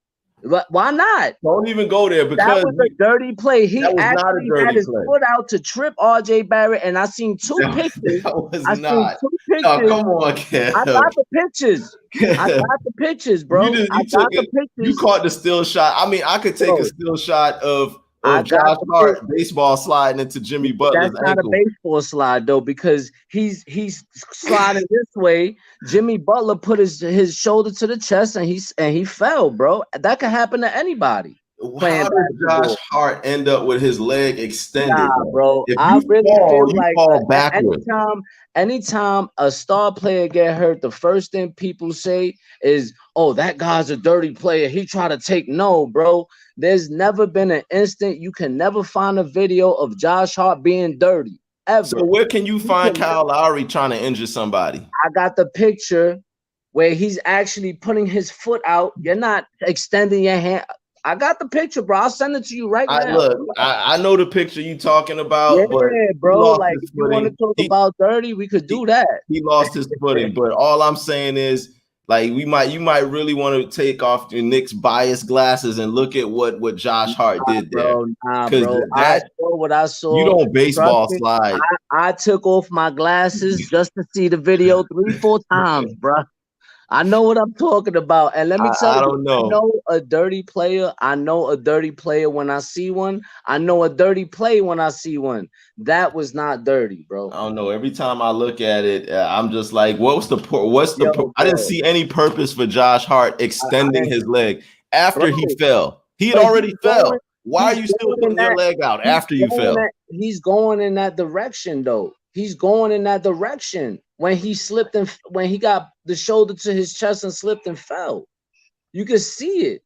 Why not? Don't even go there That because was a dirty play. that He was not a actually had dirty his play. foot out to trip RJ Barrett, and I seen two pictures. That was I seen not. two No, pictures. come on, I Kev. got the pictures. I Kev. got the pictures, You bro. did. I You took got the it. You pictures, caught the still shot. I mean, I could take a bro. still shot I of got Josh the pic. Hart baseball sliding into Jimmy Butler's That's not a ankle. baseball slide though, because he's sliding this way. Jimmy Butler put his shoulder to the chest and he fell, bro. That could happen to anybody How playing did Josh basketball. Hart end up with his leg extended? Nah, Though? bro. If I you really fall, feel you like fall backwards. anytime a star player get hurt, the first thing people say is, "Oh, that guy's a dirty player. He tried to take." No, bro. There's never been an instant. You can never find a video of Josh Hart being dirty So ever. where can you You find can Kyle Lowry trying to injure somebody? I got the picture where he's actually putting his foot out. You're not extending your hand. I got the picture, bro. I'll send it to you right I now. look, I know the picture you talking Yeah, about, but he bro. lost Like, his if you want to footing. talk about dirty, we could He, do that. he lost his footing. But all I'm saying is, like, you might really want to take off your Knicks bias glasses and look at what Josh Hart did there, Nah, because bro. I that saw what I you saw. don't Trust baseball me. slide. I took off my glasses just to see the video 3, 4 times, bro. I know what I'm talking about. And let me tell I you, don't know. I know a dirty player when I see one. I know a dirty play when I see one. That was not dirty, bro. I don't know. Every time I look at it, I'm just like, what's Yo, I didn't bro. see any purpose for Josh Hart I extending his leg bro, after he fell. He had but already fell. Why are he's you still going in putting your that, leg out after you fell? he's going in that direction though. He's going in that direction when he slipped and when he got the shoulder to his chest and slipped and fell. You can see it.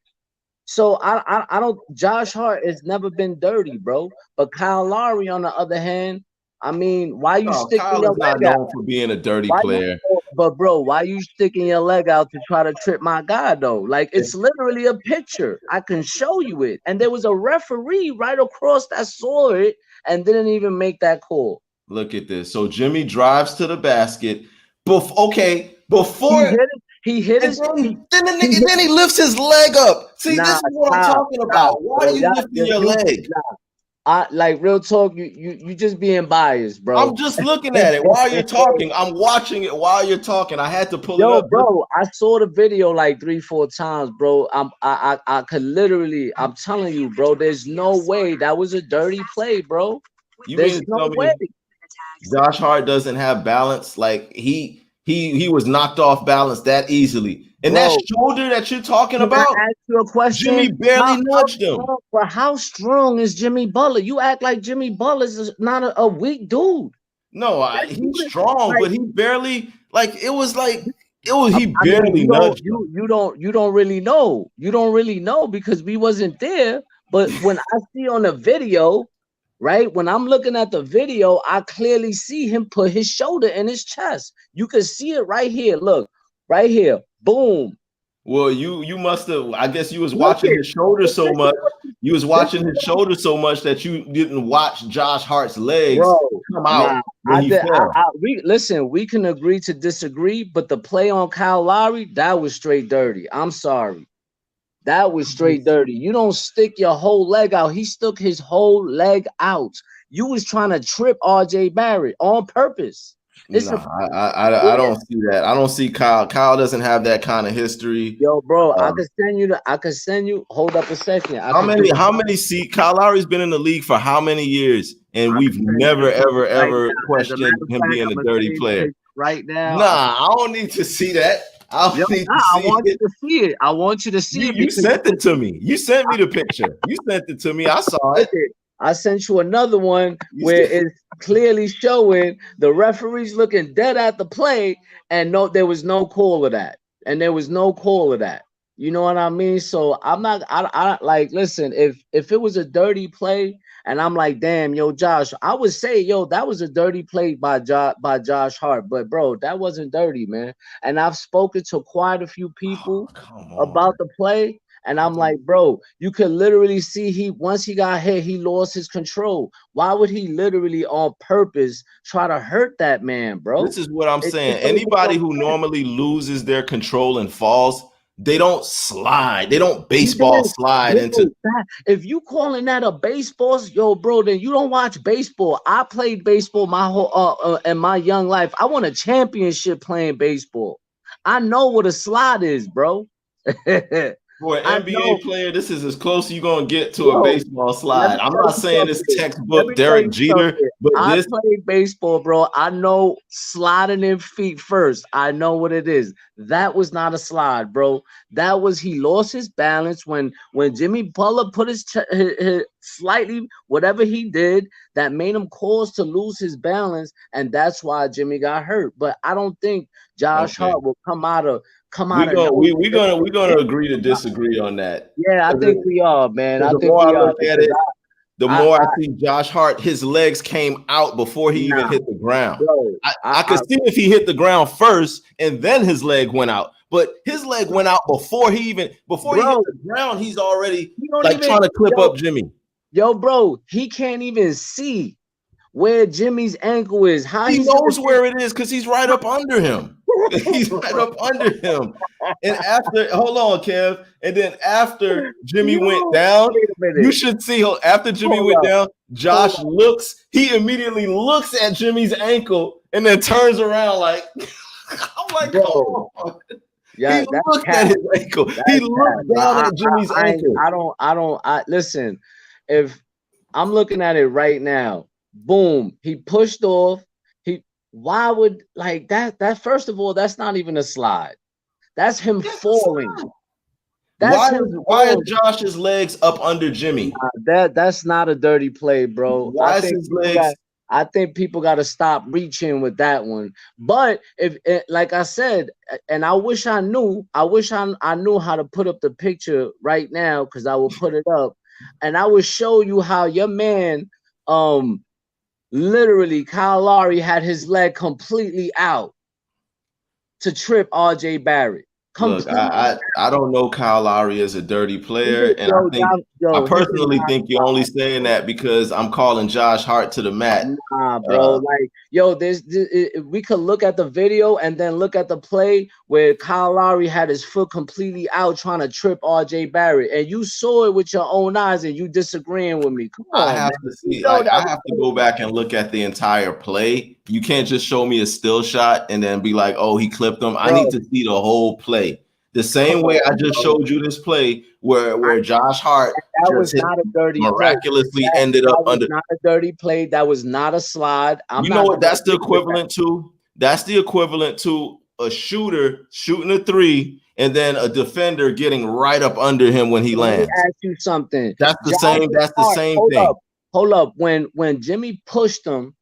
So I don't. Josh Hart has never been dirty, bro. But Kyle Lowry, on the other hand, I mean, why you No, sticking Kyle your is not leg out? known for being a dirty Why you? player. But bro, why you sticking your leg out to try to trip my guy though? Like, it's literally a picture. I can show you it, and there was a referee right across that saw it and didn't even make that call. Look at this. So Jimmy drives to the basket. He Before hit it. He hit and his. then the He nigga hit, then he lifts his leg up. See, this nah, is what I'm stop, talking about. Why are bro. you lifting your leg? I like real talk. You just being biased, I'm bro. just looking at it while you're talking. I'm watching it while you're talking. I had to pull it Yo, up. bro, I saw the video like 3, 4 times, bro. I could literally, I'm telling you, bro. There's no way that was a dirty play, bro. You There's mean to no tell way. me Josh Hart doesn't have balance? Like he was knocked off balance that easily. And that Bro, shoulder that you're talking can I about, ask you a Jimmy question? barely nudged him. How strong is Jimmy Butler? You act like Jimmy Butler is not a weak dude. No, That he's dude is strong, like, but he barely he I mean, barely nudged him. you don't really know. You don't really know because we wasn't there. But when I see on the video, right? When I'm looking at the video, I clearly see him put his shoulder in his chest. You can see it right here. Look, right here. Boom. Well, you must have. I guess you was Look watching it. his shoulder so Listen much. You was listen watching his shoulder so much that you didn't watch Josh Hart's legs bro. come Nah, out when he fell. we listen. We can agree to disagree, but the play on Kyle Lowry, that was straight dirty. I'm sorry. That was straight dirty. You don't stick your whole leg out. He stuck his whole leg out. You was trying to trip RJ Barrett on purpose. It's No, a I don't see that. I don't see Kyle. Kyle doesn't have that kind of history. yo, bro. Um, I could send you. Hold up a second. how many see Kyle Lowry's been in the league for how many years? and I we've can send you the never, picture ever, right ever now. As a questioned matter of him fact, being I'm a gonna dirty send you the player. picture right now. Nah, I don't need to see that. I Yo, don't need nah, to I see want it. you to see it. I want you to see it You because sent it to me. You sent me the picture. You sent it to me. I saw it. okay, I sent you another one You where said, it's clearly showing the referees looking dead at the play, and no, there was no call of that, and there was no call of that. You know what I mean? So I'm not. I like. Listen, if it was a dirty play, and I'm like, damn, yo, Josh, I would say, yo, that was a dirty play by Josh Hart, but bro, that wasn't dirty, man. And I've spoken to quite a few oh, people come about on. the play. And I'm like, bro, you could literally see he once he got hit, he lost his control. Why would he literally on purpose try to hurt that man, bro? This is what I'm It saying. don't make no Anybody who sense. normally loses their control and falls, they don't slide. They don't He baseball didn't, slide into. bro. If you calling that a baseball, yo, bro, then you don't watch baseball. I played baseball my whole in my young life. I won a championship playing baseball. I know what a slide is, bro. For I an NBA know, player, this is as close as you're going to get to a yo. baseball Let me slide. I'm tell not you saying it's something. Let textbook me tell Derek you Jeter, something. but I this, played baseball, bro. I know sliding in feet first. I know what it is. That was not a slide, bro. That was he lost his balance when Jimmy Butler put his slightly whatever he did that made him cause to lose his balance, and that's why Jimmy got hurt. But I don't think Josh okay. Hart will come out We of go nowhere. we're gonna agree to disagree on that. Yeah, I think we are, man. Because I the think more I we are look at because it, the I more I see Josh Hart, his legs came out before he even nah, hit the ground. bro. I could see if he hit the ground first and then his leg went out. But his leg went out before he hit Bro, the ground, he's already he don't like even trying to clip yo, up Jimmy. yo, bro, he can't even see where Jimmy's ankle is. How He he's gonna knows where it is because he's right up under him. He's right up under him. And after, hold on, Kev. And then after Jimmy went yo, down, wait a you minute. should see after Jimmy Hold went up, down, hold Josh up, looks, he immediately looks at Jimmy's ankle and then turns around like, I'm like, come bro. on. He Yeah, that's looked at cat. his ankle. He That's cat. looked down at Jimmy's ankle. I don't. I listen. If I'm looking at it right now, boom, he pushed off. He Why would like that? That first of all, that's not even a slide. That's him falling. That's him Why is falling. Josh's legs up under Jimmy? That's not a dirty play, bro. Why is his legs? I think people got to stop reaching with that one. But if like I said, and I knew how to put up the picture right now because I will put it up, and I would show you how your man, literally Kyle Lowry had his leg completely out to trip R.J. Barrett. Look, Completely. I don't know Kyle Lowry as a dirty player, and Yo, I yo, he did personally not think you're only slide. saying that because I'm calling Josh Hart to the mat. Nah, bro. Uh, Like, yo, we could look at the video and then look at the play where Kyle Lowry had his foot completely out trying to trip R.J. Barrett, and you saw it with your own eyes, and you disagreeing with me. Come I on, have man. to You see, know like, that I was have to go back and look at the entire play. You can't just show me a still shot and then be like, oh, he clipped him. I need bro. to see the whole play. The Come same way I on, just bro. showed you this play where Josh Hart That was just hit, not a dirty play. miraculously ended up That was under. not a dirty play. That was not a slide. I'm You know not what gonna that's the agree with that. equivalent to? That's the equivalent to a shooter shooting a three and then a defender getting right up under him when he Let me lands. ask you something. That's the Josh same. That's the Hart, same thing. hold up. When Jimmy pushed him,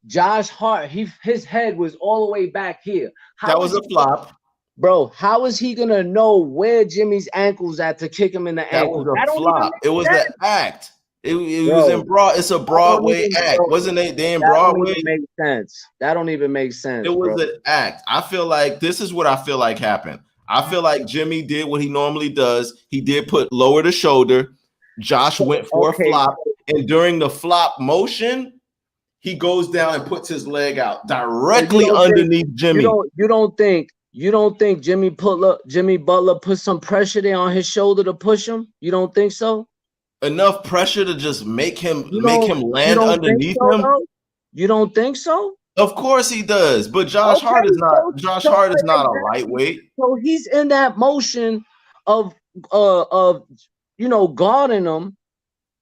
Josh Hart, his head was all the way back here. That How was is a he, flop. bro? How is he gonna know where Jimmy's ankle's at to kick him in the That ankle? was a That don't even flop. It was make an sense, act. It was in bro. broad. It's a That don't Broadway even, act, bro, wasn't it? They in that don't Broadway. even make sense. That don't even make It sense, bro. was an act. I feel like this is what I feel like happened. I feel like Jimmy did what he normally does. He did put lower the shoulder. Josh So, went for a okay, flop, and during the flop motion, he goes down and puts his leg out so directly underneath Jimmy. you don't think Jimmy Butler put some pressure there on his shoulder to push him? You don't think so? Enough pressure to just make him You land don't think underneath so him. though? You don't think so? Of course he does, but Okay, Josh Hart is not a exactly. lightweight. So he's in that motion of of guarding him.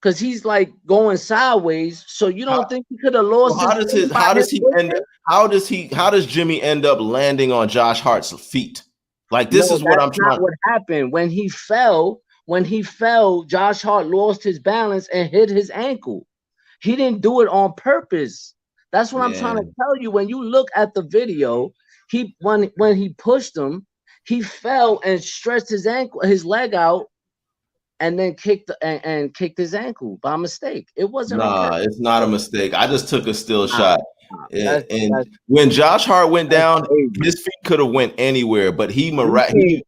because he's like going sideways. So you How, don't think he could have so lost his footing by him pushing? how does Jimmy end up landing on Josh Hart's feet? Like this No, is what that's I'm not trying. what happened. When he fell, Josh Hart lost his balance and hit his ankle. He didn't do it on purpose. That's what I'm trying to Man, tell you. When you look at the video, when he pushed him, he fell and stretched his leg out, and then and kicked his ankle by mistake. It wasn't on nah, purpose, it's not a bro. mistake. I just took a still Nah, shot. nah. And when Josh Hart went That's down, crazy. his feet could have went anywhere, but We he seen, yo,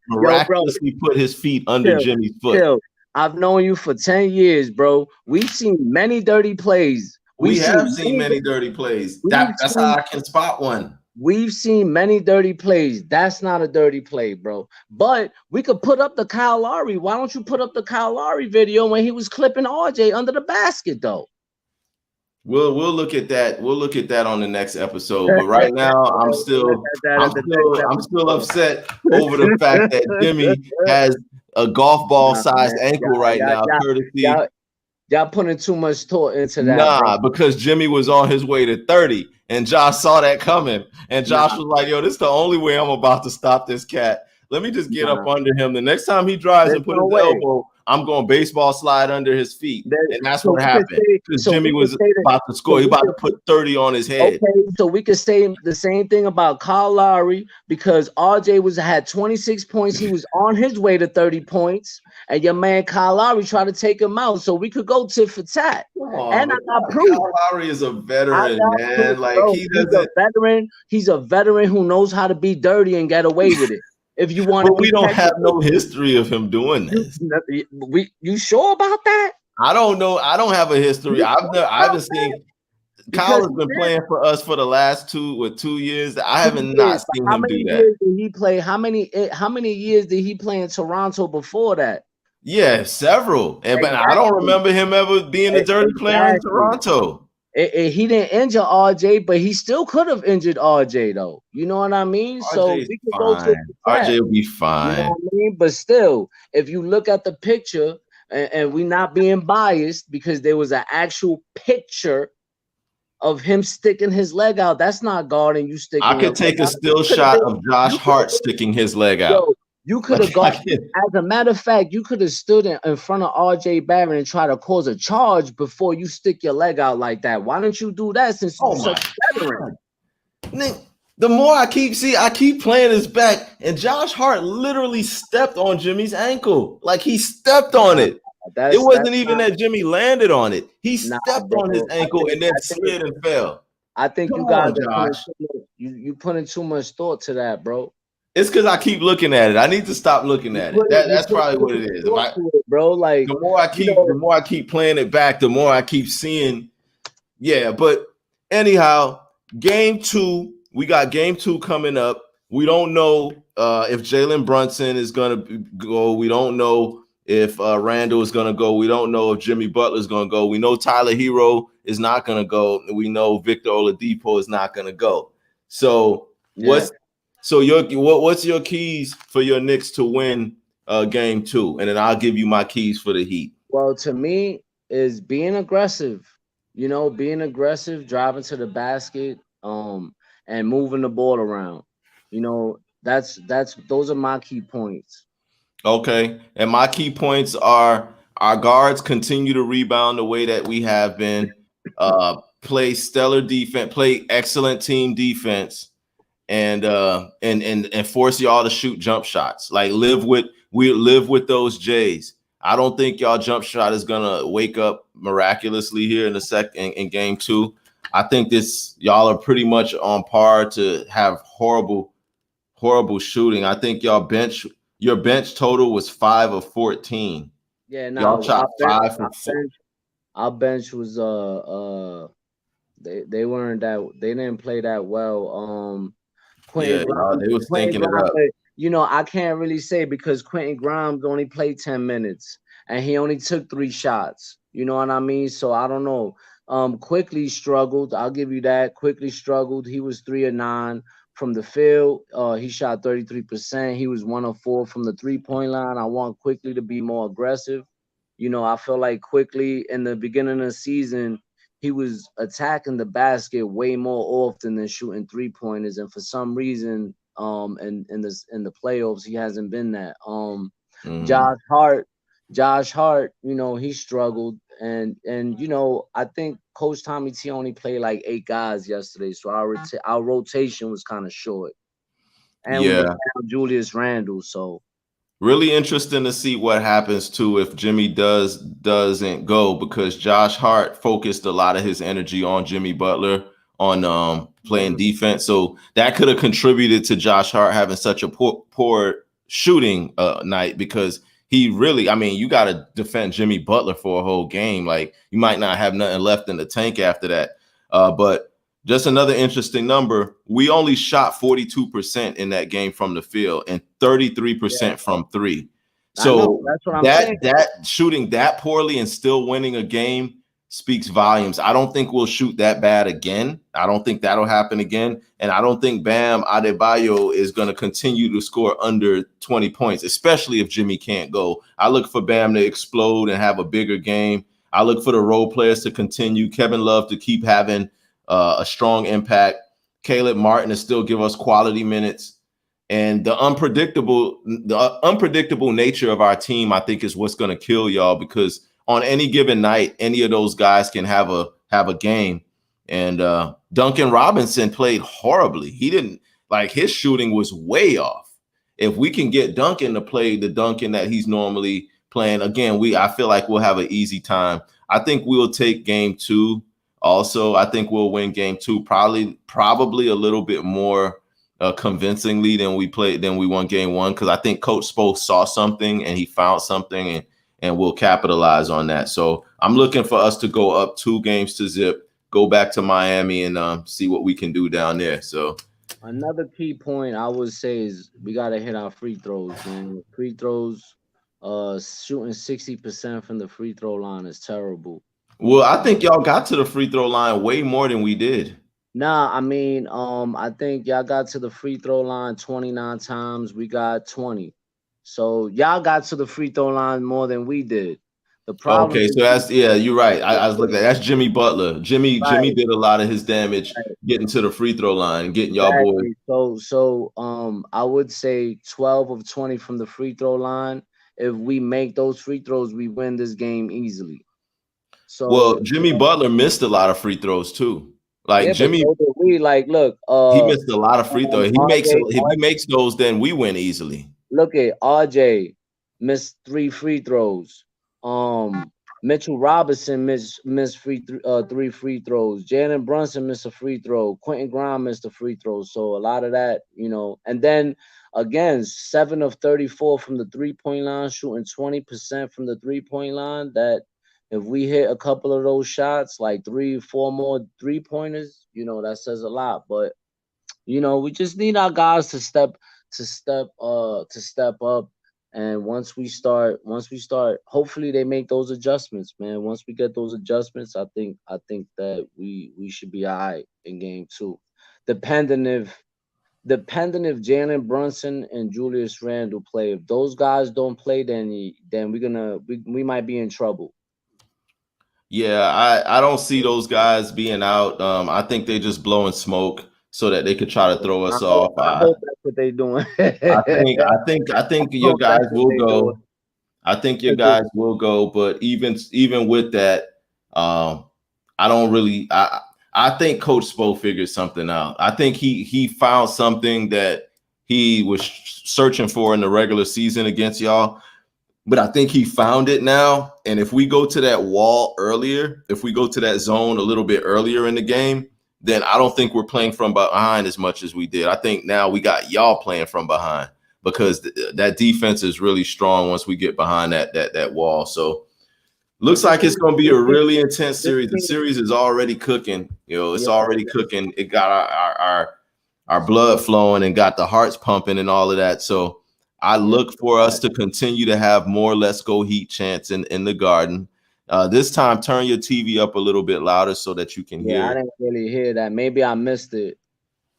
bro, miraculously put his feet under chill, Jimmy's foot. chill. I've known you for 10 years, bro. We've seen many dirty plays. We have seen many dirty plays. We've That's how seen I can spot one. we've seen many dirty plays. That's not a dirty play, bro. But we could put up the Kyle Lowry. Why don't you put up the Kyle Lowry video when he was clipping RJ under the basket, though? We'll look at that. We'll look at that on the next episode. But right now, We'll look at that at the next I'm still episode. upset over the fact that Jimmy has a golf ball Nah, sized man. ankle right now, courtesy. Y'all, y'all putting too much thought into that, bro. Nah, because Jimmy was on his way to 30 and Josh saw that coming. And Josh Nah, was like, yo, this is the only way I'm about to stop this cat. Let me just get up nah. under him. The next time he drives There's and put no his way. elbow, I'm going baseball slide under his feet. And that's So what we could happened. say, Because so we Jimmy could was say that, about to so score. He we about could, to put 30 on his head. okay, so we could say the same thing about Kyle Lowry because RJ had 26 points. He was on his way to 30 points, and your man Kyle Lowry tried to take him out. So we could go tit for tat. Come on, And but I got proof. Kyle Lowry is a I veteran, got proof, man. Like bro. he doesn't. He's a veteran who knows how to be dirty and get away with it. If you want to But be we don't have technical, no history of him doing this. you sure about that? I don't know. I don't have a history. You sure I about haven't that? seen. Kyle Because has been playing for us for the last 2 years. I two haven't not years. But seen how him many do that. years did he play? How many years did he play in Toronto before that? Yeah, several. But I don't Exactly. remember him ever being a dirty player in Exactly. Toronto. He didn't injure RJ, but he still could have injured RJ though. You know what I mean? So RJ's we could go to fine. that. RJ will be You know fine. what I mean? But still, if you look at the picture, and we not being biased because there was an actual picture of him sticking his leg out. That's not guarding you I sticking your could leg take a out. still Could have shot been of Josh you could have Hart sticking his leg out. yo, you could Like have got I can. as a matter of fact, you could have stood in front of RJ Barrett and try to cause a charge before you stick your leg out like that. Why don't you do that since you're Oh such my a veteran? God. Nick, the more I keep playing this back, and Josh Hart literally stepped on Jimmy's ankle. Like he stepped on Nah, it. It that's wasn't even not that Jimmy landed on it. He nah, stepped on his bro. ankle and then slid and fell. I think Come you guys on, are putting Josh. you putting too much thought to that, bro. It's because I keep looking at it. I need to stop looking at it. You That's put probably too what it much is. If thought I to it, bro. Like you the know, more I keep playing it back, the more I keep seeing. Yeah, but anyhow, game two, we got game two coming up. We don't know if Jalen Brunson is gonna go. We don't know if Randall is gonna go. We don't know if Jimmy Butler is gonna go. We know Tyler Hero is not gonna go. We know Victor Oladipo is not gonna go. So yeah. what's your keys for your Knicks to win game two? And then I'll give you my keys for the Heat. Well, to me, is being aggressive. You know, being aggressive, driving to the basket, and moving the ball around. You know, that's those are my key points. Okay. And my key points are our guards continue to rebound the way that we have been, play stellar defense, play excellent team defense, and force y'all to shoot jump shots. Like live with those J's. I don't think y'all jump shot is gonna wake up miraculously here in the in game two. I think this y'all are pretty much on par to have horrible shooting. I think your bench total was 5 of 14. Yeah, Y'all now shot 5 for 4. our bench was they weren't that they didn't play that well. Yeah, y'all, they was Quentin thinking it Grimes, up. but you know, I can't really say because Quentin Grimes only played 10 minutes and he only took 3 shots. You know what I mean? So I don't know. Quickly struggled. I'll give you that. Quickly struggled. He was 3 of 9 from the field. He shot 33%. He was 1 of 4 from the 3-point line. I want Quickly to be more aggressive. I feel like quickly in the beginning of the season, he was attacking the basket way more often than shooting 3 pointers, and for some reason, in the playoffs, he hasn't been that. Mhm. Josh Hart, Josh Hart, he struggled, and I think Coach Tommy T only played like 8 guys yesterday, so our rotation was kind of short, and we were Yeah. down Julius Randle, so Really interesting to see what happens too if Jimmy doesn't go, because Josh Hart focused a lot of his energy on Jimmy Butler on playing mhm, defense. So that could have contributed to Josh Hart having such a poor shooting night, because he really, I mean, you got to defend Jimmy Butler for a whole game. Like, you might not have nothing left in the tank after that. But just another interesting number. We only shot 42% in that game from the field and yeah, 33% from three. I know So that's what I'm saying. that shooting that poorly and still winning a game speaks volumes. I don't think we'll shoot that bad again. I don't think that'll happen again. And I don't think Bam Adebayo is going to continue to score under 20 points, especially if Jimmy can't go. I look for Bam to explode and have a bigger game. I look for the role players to continue. Kevin Love to keep having a strong impact. Caleb Martin to still give us quality minutes. And the unpredictable nature of our team, I think, is what's going to kill y'all, because on any given night, any of those guys can have a game. And Duncan Robinson played horribly. He didn't, like, his shooting was way off. If we can get Duncan to play the Duncan that he's normally playing, again, I feel like we'll have an easy time. I think we'll take game two. Also, I think we'll win game two, probably a little bit more convincingly than we won game one, because I think Coach Spo saw something and he found something, and we'll capitalize on that. So I'm looking for us to go up 2 games to zip, go back to Miami, and see what we can do down there. So Another key point I would say is we gotta hit our free throws, man. Free throws, shooting 60% from the free throw line is terrible. well, I think y'all got to the free throw line way more than we did. Nah, I mean, I think y'all got to the free throw line 29 times. We got 20. So y'all got to the free throw line more than we did. The problem Okay, is so that's, yeah, you're right. I was looking at, that's Jimmy Butler. Jimmy right, did a lot of his damage right, getting to the free throw line and getting y'all boys. exactly. So I would say 12 of 20 from the free throw line. If we make those free throws, we win this game easily. Well, So Jimmy Butler missed a lot of free throws too. Like, yeah, but Jimmy, so did we. Like, look, he missed a lot of free throws. RJ, If he makes those, then we win easily. look at RJ missed 3 free throws. Mitchell Robinson missed 3 free throws. Jalen Brunson missed a free throw. Quentin Grimes missed a free throw. So a lot of that, and then again, 7 of 34 from the 3 point line, shooting 20% from the 3 point line. That if we hit a couple of those shots, like 3, 4 more 3 pointers, that says a lot. But we just need our guys to step up. And once we start, hopefully they make those adjustments, man. Once we get those adjustments, I think that we should be all right in game two. Depending if depending if Jalen Brunson and Julius Randle play. If those guys don't play, then we might be in trouble. Yeah, I don't see those guys being out. I think they just blowing smoke so that they could try to throw I us hope off. I hope that's what they doing. I I think I think I think your hope guys that's what will they doing. go. I think your 'Cause it- guys will go, but even with that, um, I don't really. I think Coach Spo figured something out. I think he found something that he was searching for in the regular season against y'all, but I think he found it now. And if we go to that wall earlier, if we go to that zone a little bit earlier in the game, then I don't think we're playing from behind as much as we did. I think now we got y'all playing from behind, because that defense is really strong once we get behind that wall. So but looks like it's going to be a really intense this series. The team, series is already cooking. It's yeah, already cooking. It got our blood flowing and got the hearts pumping and all of that. So I yeah, look for us to continue to have more Let's Go Heat chants in the Garden. This time, turn your TV up a little bit louder so that you can yeah. I hear. didn't really hear that. Maybe I missed it.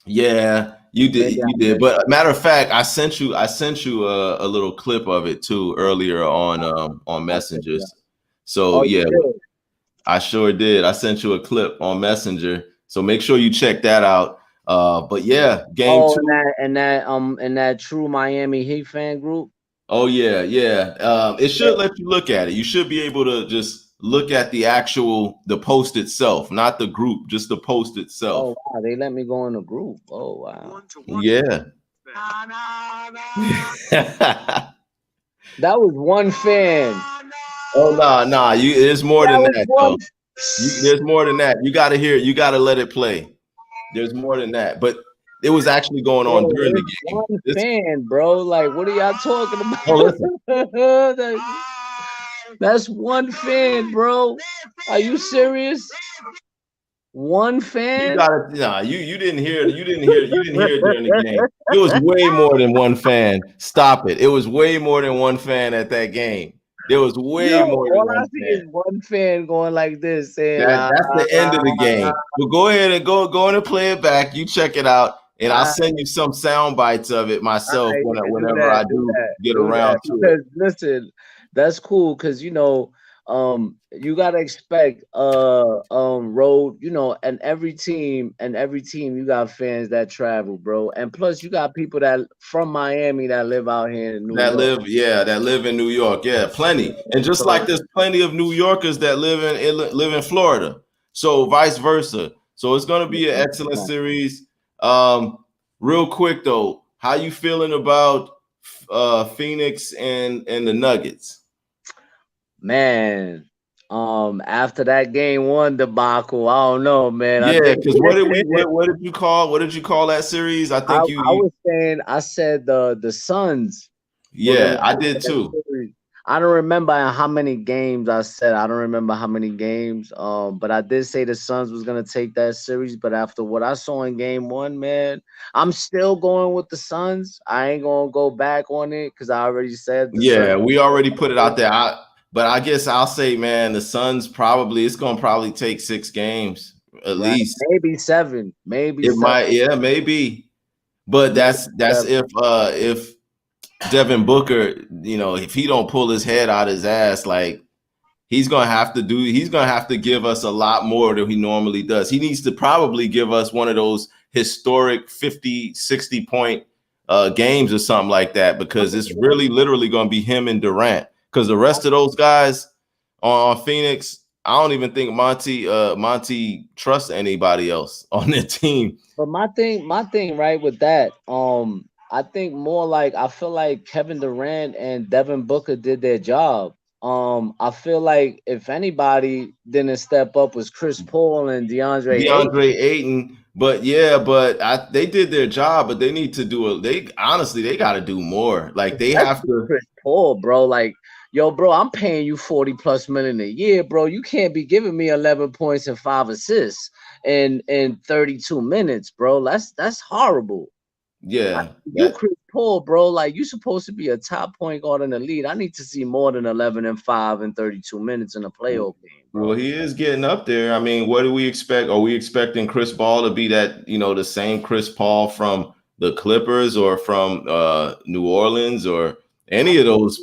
Yeah, you did. Maybe I You did. missed But it. matter of fact, I sent you a little clip of it too earlier on I'll check it messages. out. So Oh, you yeah, did. I sure did. I sent you a clip on Messenger. So make sure you check that out. But yeah, game Oh, two. and that true Miami Heat fan group. Oh yeah, yeah. It should let you look at it. You should be able to just look at the post itself, not the group, just the post Oh itself. wow, they let me go in the group. Oh wow, Yeah. that was one fan. Oh no, nah. There's more That than was that one. though. There's more than that. You got to hear. You got to let it play. There's more than that. But it was actually going on Bro, during the it's game. one fan, bro. Like, what are y'all talking Oh, listen. about? That's one fan, bro. Are you serious? One You fan? got to Nah. You didn't hear it during the game. It was way more than one fan. Stop it. It was way more than one fan at that game. There was Yo, way more than all I one see fan. is one fan going like this, saying, That's the end of the game. But go ahead and go in and play it back. You check it out, and I'll ah, send you some sound bites of it myself alright, yeah, do whenever that, I do do that, get do around that. to it. Because listen, that's cool. Because you gotta expect road. And every team, you got fans that travel, bro. And plus, you got people that from Miami that live out here in New York. That live in New York. Yeah, plenty. And just like So there's plenty of New Yorkers that live in Florida. So vice versa. So it's gonna be an excellent series. Um, Real quick though, how you feeling about Phoenix and the Nuggets? man, after that game one debacle, I don't know, man. I Yeah, think because what did you call that series? I think I was saying I said the Suns were gonna yeah, I take did that too. series. I don't remember how many games I said. I don't remember how many games. But I did say the Suns was gonna take that series. But after what I saw in game one, man, I'm still going with the Suns. I ain't gonna go back on it because I already said the Suns. Yeah, we already put it out there. But I guess I'll say, man, the Suns it's gonna probably take 6 games at Right, least. maybe seven, maybe It seven, might, yeah, maybe. But maybe that's seven. if Devin Booker, if he don't pull his head out his ass, like he's gonna have to give us a lot more than he normally does. He needs to probably give us one of those historic 50, 60 point games or something like that, because it's really literally gonna be him and Durant. Because the rest of those guys on Phoenix, I don't even think Monty trusts anybody else on their team. But my thing, right, with that, I think more like I feel like Kevin Durant and Devin Booker did their job. I feel like if anybody didn't step up was Chris Paul and DeAndre Ayton. DeAndre Ayton, but yeah, they did their job, but they need to they honestly they got to do more. Like they have Especially to. Chris Paul, bro. Like, yo, bro, I'm paying you 40 plus million a year, bro. You can't be giving me 11 points and 5 assists in 32 minutes, bro. That's horrible. Yeah, You that Chris Paul, bro, like you supposed to be a top point guard in the league. I need to see more than 11 and 5 and 32 minutes in a playoff game, well, bro. he is getting up there. I mean, what do we expect? Are we expecting Chris Paul to be that, the same Chris Paul from the Clippers or from New Orleans or any of those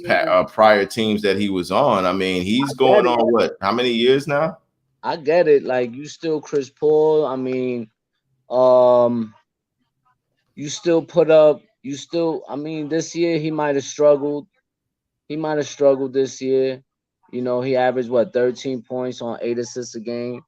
prior teams that he was on? I mean, he's Get going it. on what? How many years now? I get it. Like you still Chris Paul. I mean, um, you still put up you still I mean, this year he might have struggled. He might have struggled this year. He averaged what 13 points on 8 assists a game.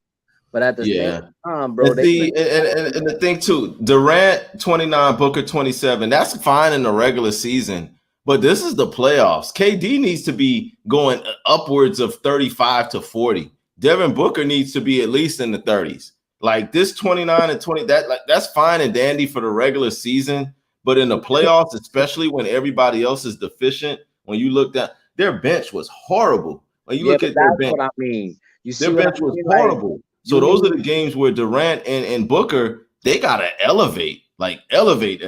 But at the same Yeah. time, bro, And they see, couldn't and the thing too, Durant 29, Booker 27. That's fine in the regular season, but this is the playoffs. KD needs to be going upwards of 35 to 40. Devin Booker needs to be at least in the 30s. Like this 29 and 20, that's fine and dandy for the regular season, but in the playoffs, especially when everybody else is deficient, when you look at their bench was horrible. When you Yeah, look but at their that's bench, what I mean. You their see what I bench was mean? Like horrible. So you those need are the games where Durant and Booker, they gotta elevate, like elevate.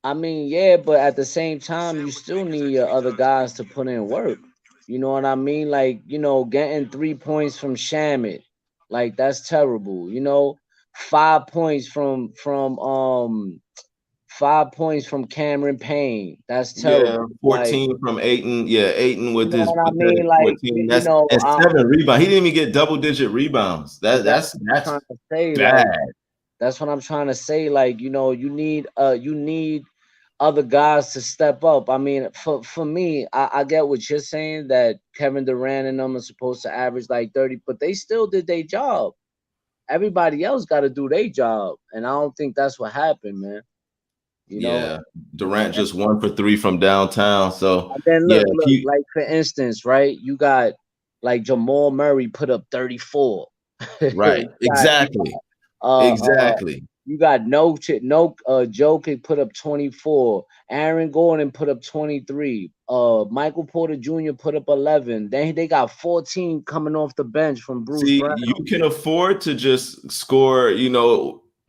I mean, yeah, but at the same time, you still need your other guys to put in work. You know what I mean? Like, getting 3 points from Shamit, like that's terrible. 5 points 5 points from Cameron Payne. That's Yeah, terrible. Like, 14 from Aiton. Yeah, Aiton you with know his what I mean? pathetic Like, 14. you That's know, and 7 rebounds. He didn't even get double-digit rebounds. that's what I'm That's trying to say. bad. Like, that's what I'm trying to say. Like, you need other guys to step up. I mean, for me, I get what you're saying that Kevin Durant and them are supposed to average like 30, but they still did their job. Everybody else got to do their job, and I don't think that's what happened, man. You know. Yeah, Durant just 1 for 3 from downtown. So And then yeah, look, like for instance, right? You got like Jamal Murray put up 34. right, You exactly, got exactly. Jokic put up 24. Aaron Gordon put up 23. Michael Porter Jr. put up 11. Then they got 14 coming off the bench from Bruce See, Brown. you can afford to just score,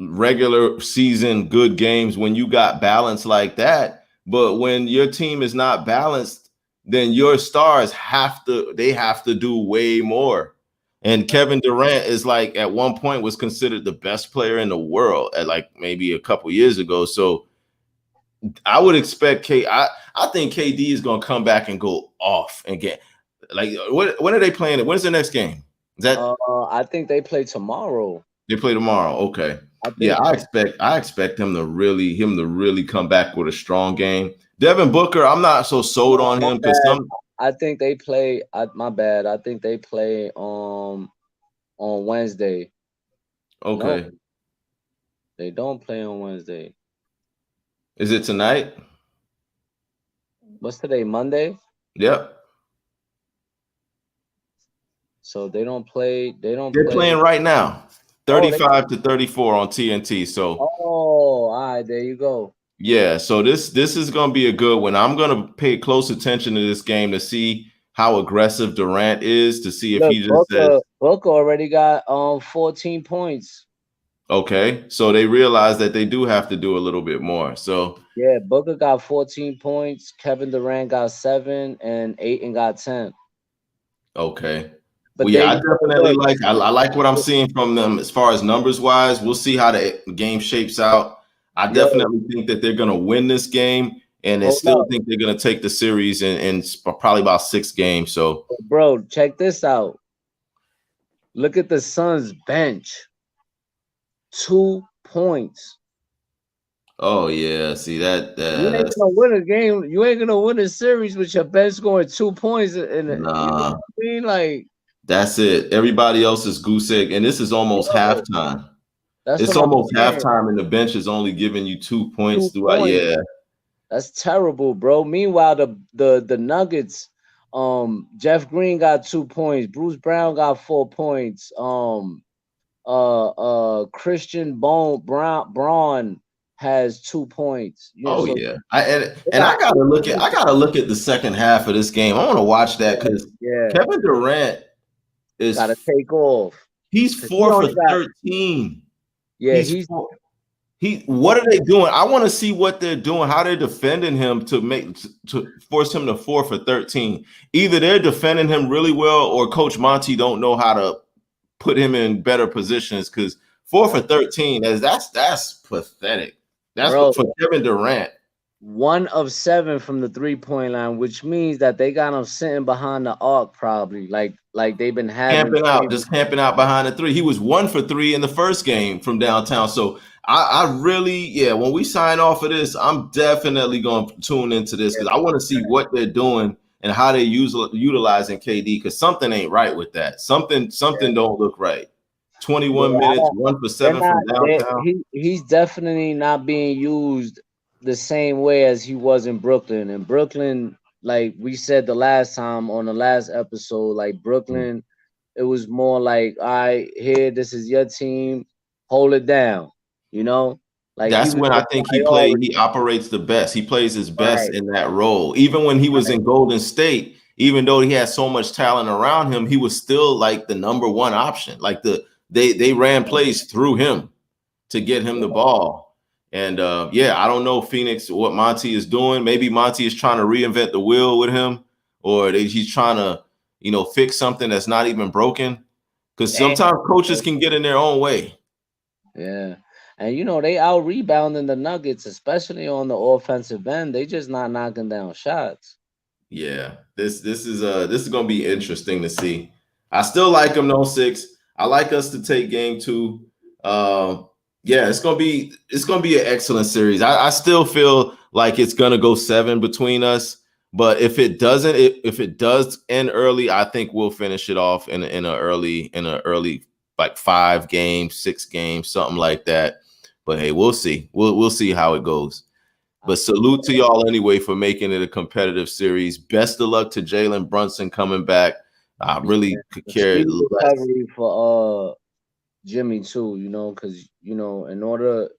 regular season good games when you got balance like that. But when your team is not balanced, then your stars have to do way more. And Kevin Durant is like at one point was considered the best player in the world at like maybe a couple years ago. So I would expect I think KD is gonna come back and go off and get like when are they playing it? When's the next game? Is that I think they play tomorrow. they play tomorrow? Okay. I Yeah, think I expect him to really come back with a strong game. Devin Booker, I'm not so sold no, on my him because bad. some I think they play. My bad. I think they play on Wednesday. No, okay. they don't play on Wednesday. Is it tonight? What's today? Monday. Yep. So they don't play. They don't They're play. playing right now. Oh, they. 35 to 34 on TNT. Oh, So all right. There you go. yeah, so this is going to be a good one. I'm going to pay close attention to this game to see how aggressive Durant is, to see if Look, he just Booker. says, Booker already got 14 points. okay. So they realize that they do have to do a little bit more. So Yeah, Booker got 14 points. Kevin Durant got 7, and Aiton got 10. okay. Well, But yeah, there I you go. definitely Look, I like what I'm seeing from them as far as numbers wise. We'll see how the game shapes out. I yo, definitely think that they're going to win this game, and I hold still up, think they're going to take the series in probably about 6 games. So, bro. Check this out. Look at the Suns bench. 2 points. oh yeah, see You ain't that's gonna win a game. You ain't gonna win a series with your bench scoring 2 points. You know nah. what I mean? Like, That's it. Everybody else is goose egg, and this is almost yo, halftime. that's It's what I'm almost saying. halftime, and the bench is only giving you 2 points Two throughout. points. Yeah. That's terrible, bro. Meanwhile, the Nuggets, Jeff Green got 2 points. Bruce Brown got 4 points. Christian Braun has 2 points. You know, Oh so yeah. they And got eight points. I gotta look at the second half of this game. I want to watch that because Yeah, Kevin Durant gotta is take off he's because he 4 for only got. 13. Yeah, He's he's four, he what four. are they doing? I want to see what they're doing, how they're defending him to force him to 4 for 13. Either they're defending him really well or Coach Monty don't know how to put him in better positions because 4 for 13 that's pathetic. That's Bro, for Kevin Durant. 1 of 7 from the 3 point line, which means that they got him sitting behind the arc, probably like they've been having. Just camping out behind the three. He was 1 for 3 in the first game from downtown. So I really, yeah, when we sign off of this, I'm definitely going to tune into this because I want to see what they're doing and how they utilizing KD because something ain't right with that. Something don't look right. Yeah, 21 I minutes, don't. one for They're seven not. from downtown. He's definitely not being used the same way as he was in Brooklyn. In Brooklyn, like we said the last time on the last episode, like Brooklyn, it was more like, all right, here, this is your team, hold it down. You know, like he That's was when the I think priority. he operates the best. He plays his best Right, in that role. Even when he was right. in Golden State, even though he had so much talent around him, he was still like the number one option. Like they ran plays through him to get him the Yeah, ball. And yeah, I don't know Phoenix what Monty is doing. Maybe Monty is trying to reinvent the wheel with him, or he's trying to, fix something that's not even broken. Because damn. sometimes coaches can get in their own way. Yeah. And they out rebounding the Nuggets, especially on the offensive end. They just not knocking down shots. Yeah, this is gonna be interesting to see. I still like them though, six. I like us to take game two. Um, yeah, it's gonna be an excellent series. I still feel like it's gonna go seven between us. But if it doesn't, if it does end early, I think we'll finish it off in a early like 5 games, 6 games, something like that. But hey, we'll see. We'll see how it goes. I But salute to y'all anyway for making it a competitive series. Best of luck to Jalen Brunson coming back. I Yeah, really could a care speedy less. recovery for Jimmy too. Because in order,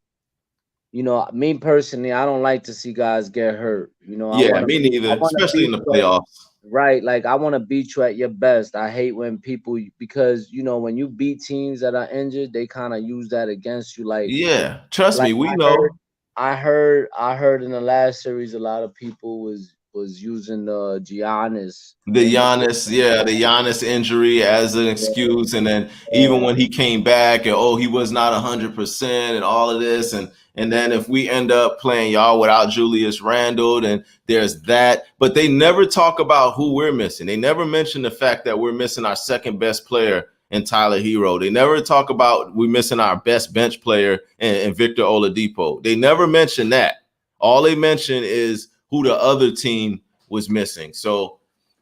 me personally, I don't like to see guys get hurt. I Yeah, want to me I neither, want to especially in beat the you playoffs. right. Like I want to beat you at your best. I hate when people because when you beat teams that are injured, they kind of use that against you. Yeah, trust Like me, we know. I heard in the last series a lot of people was using the Giannis The injury. Giannis, yeah, the Giannis injury as an excuse, and then even when he came back, and he was not 100%, and all of this, and then if we end up playing y'all without Julius Randle, then there's that. But they never talk about who we're missing. They never mention the fact that we're missing our second best player in Tyler Hero. They never talk about we're missing our best bench player in Victor Oladipo. They never mention that. All they mention is who the other team was missing. So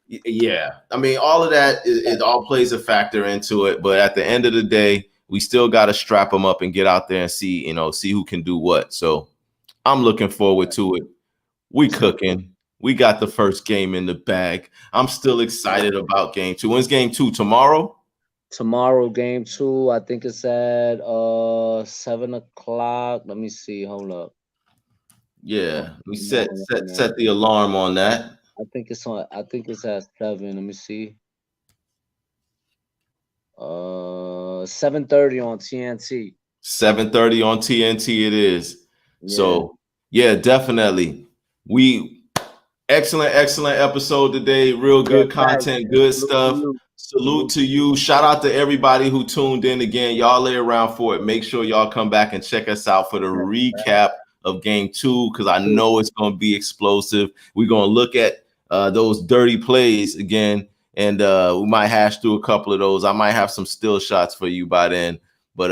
yeah, I mean, all of that it all plays a factor into it. But at the end of the day, we still got to strap them up and get out there and see who can do what. So I'm looking forward to it. We cooking. We got the first game in the bag. I'm still excited about game two. When's game two? Tomorrow? Tomorrow, game two. I think it's at 7 o'clock. Let me see. Hold up. Yeah. We set Tomorrow, set set the alarm on that. I think it's at 7. Let me see. 7:30 on TNT. 7:30 on TNT it is. Yeah. So yeah, definitely. We excellent episode today. Real Yeah, good facts. content, And good salute to stuff. you. Salute Salute to you. Shout out to everybody who tuned in again. Y'all lay around for it. Make sure y'all come back and check us out for the recap of game two because I to know it's going to be explosive. We're going to look at those dirty plays again, and we might hash through a couple of those. I might have some still shots for you by then. But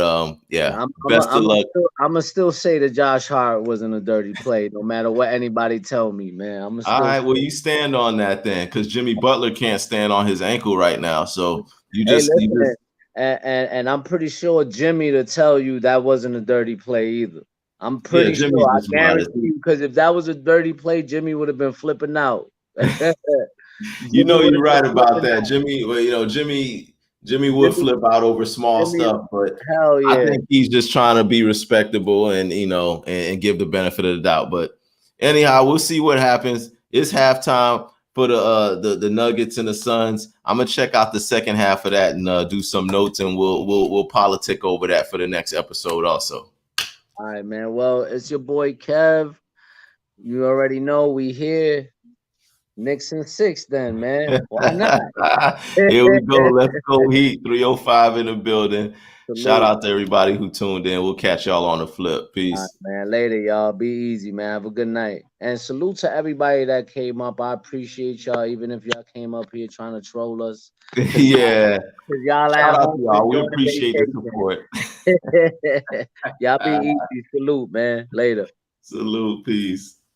yeah, best of luck. I'm gonna still say that Josh Hart wasn't a dirty play, no matter what anybody tell me, man. I'm gonna All still right, well, say, you stand on that then, because Jimmy Butler can't stand on his ankle right now. So hey, you listen, just, and I'm pretty sure Jimmy to tell you that wasn't a dirty play either. I'm yeah, pretty Jimmy's sure. I just guarantee modest. you, because if that was a dirty play, Jimmy would have been flipping out. Jimmy You know, would you're have been right about flipping that, out. Jimmy. Well, Jimmy would Jimmy, flip out over small Jimmy, stuff, but hell I yeah. think he's just trying to be respectable and and give the benefit of the doubt. But anyhow, we'll see what happens. It's halftime for the Nuggets and the Suns. I'm gonna check out the second half of that and do some notes, and we'll politic over that for the next episode also. All right, man. Well, it's your boy Kev. You already know we here. Knicks and 6, then, man. Why not? Here we go. Let's go Heat 305 in the building. Shout Salute. out to everybody who tuned in. We'll catch y'all on the flip. All right, Peace. man. Later, y'all. Be easy, man. Have a good night. And salute to everybody that came up. I appreciate y'all, even if y'all came up here trying to troll us. Cause, Yeah. cause y'all Shout at out home to y'all. We enjoying appreciate the vacation. support. Y'all be easy. Salute, man. Later. Salute. Peace.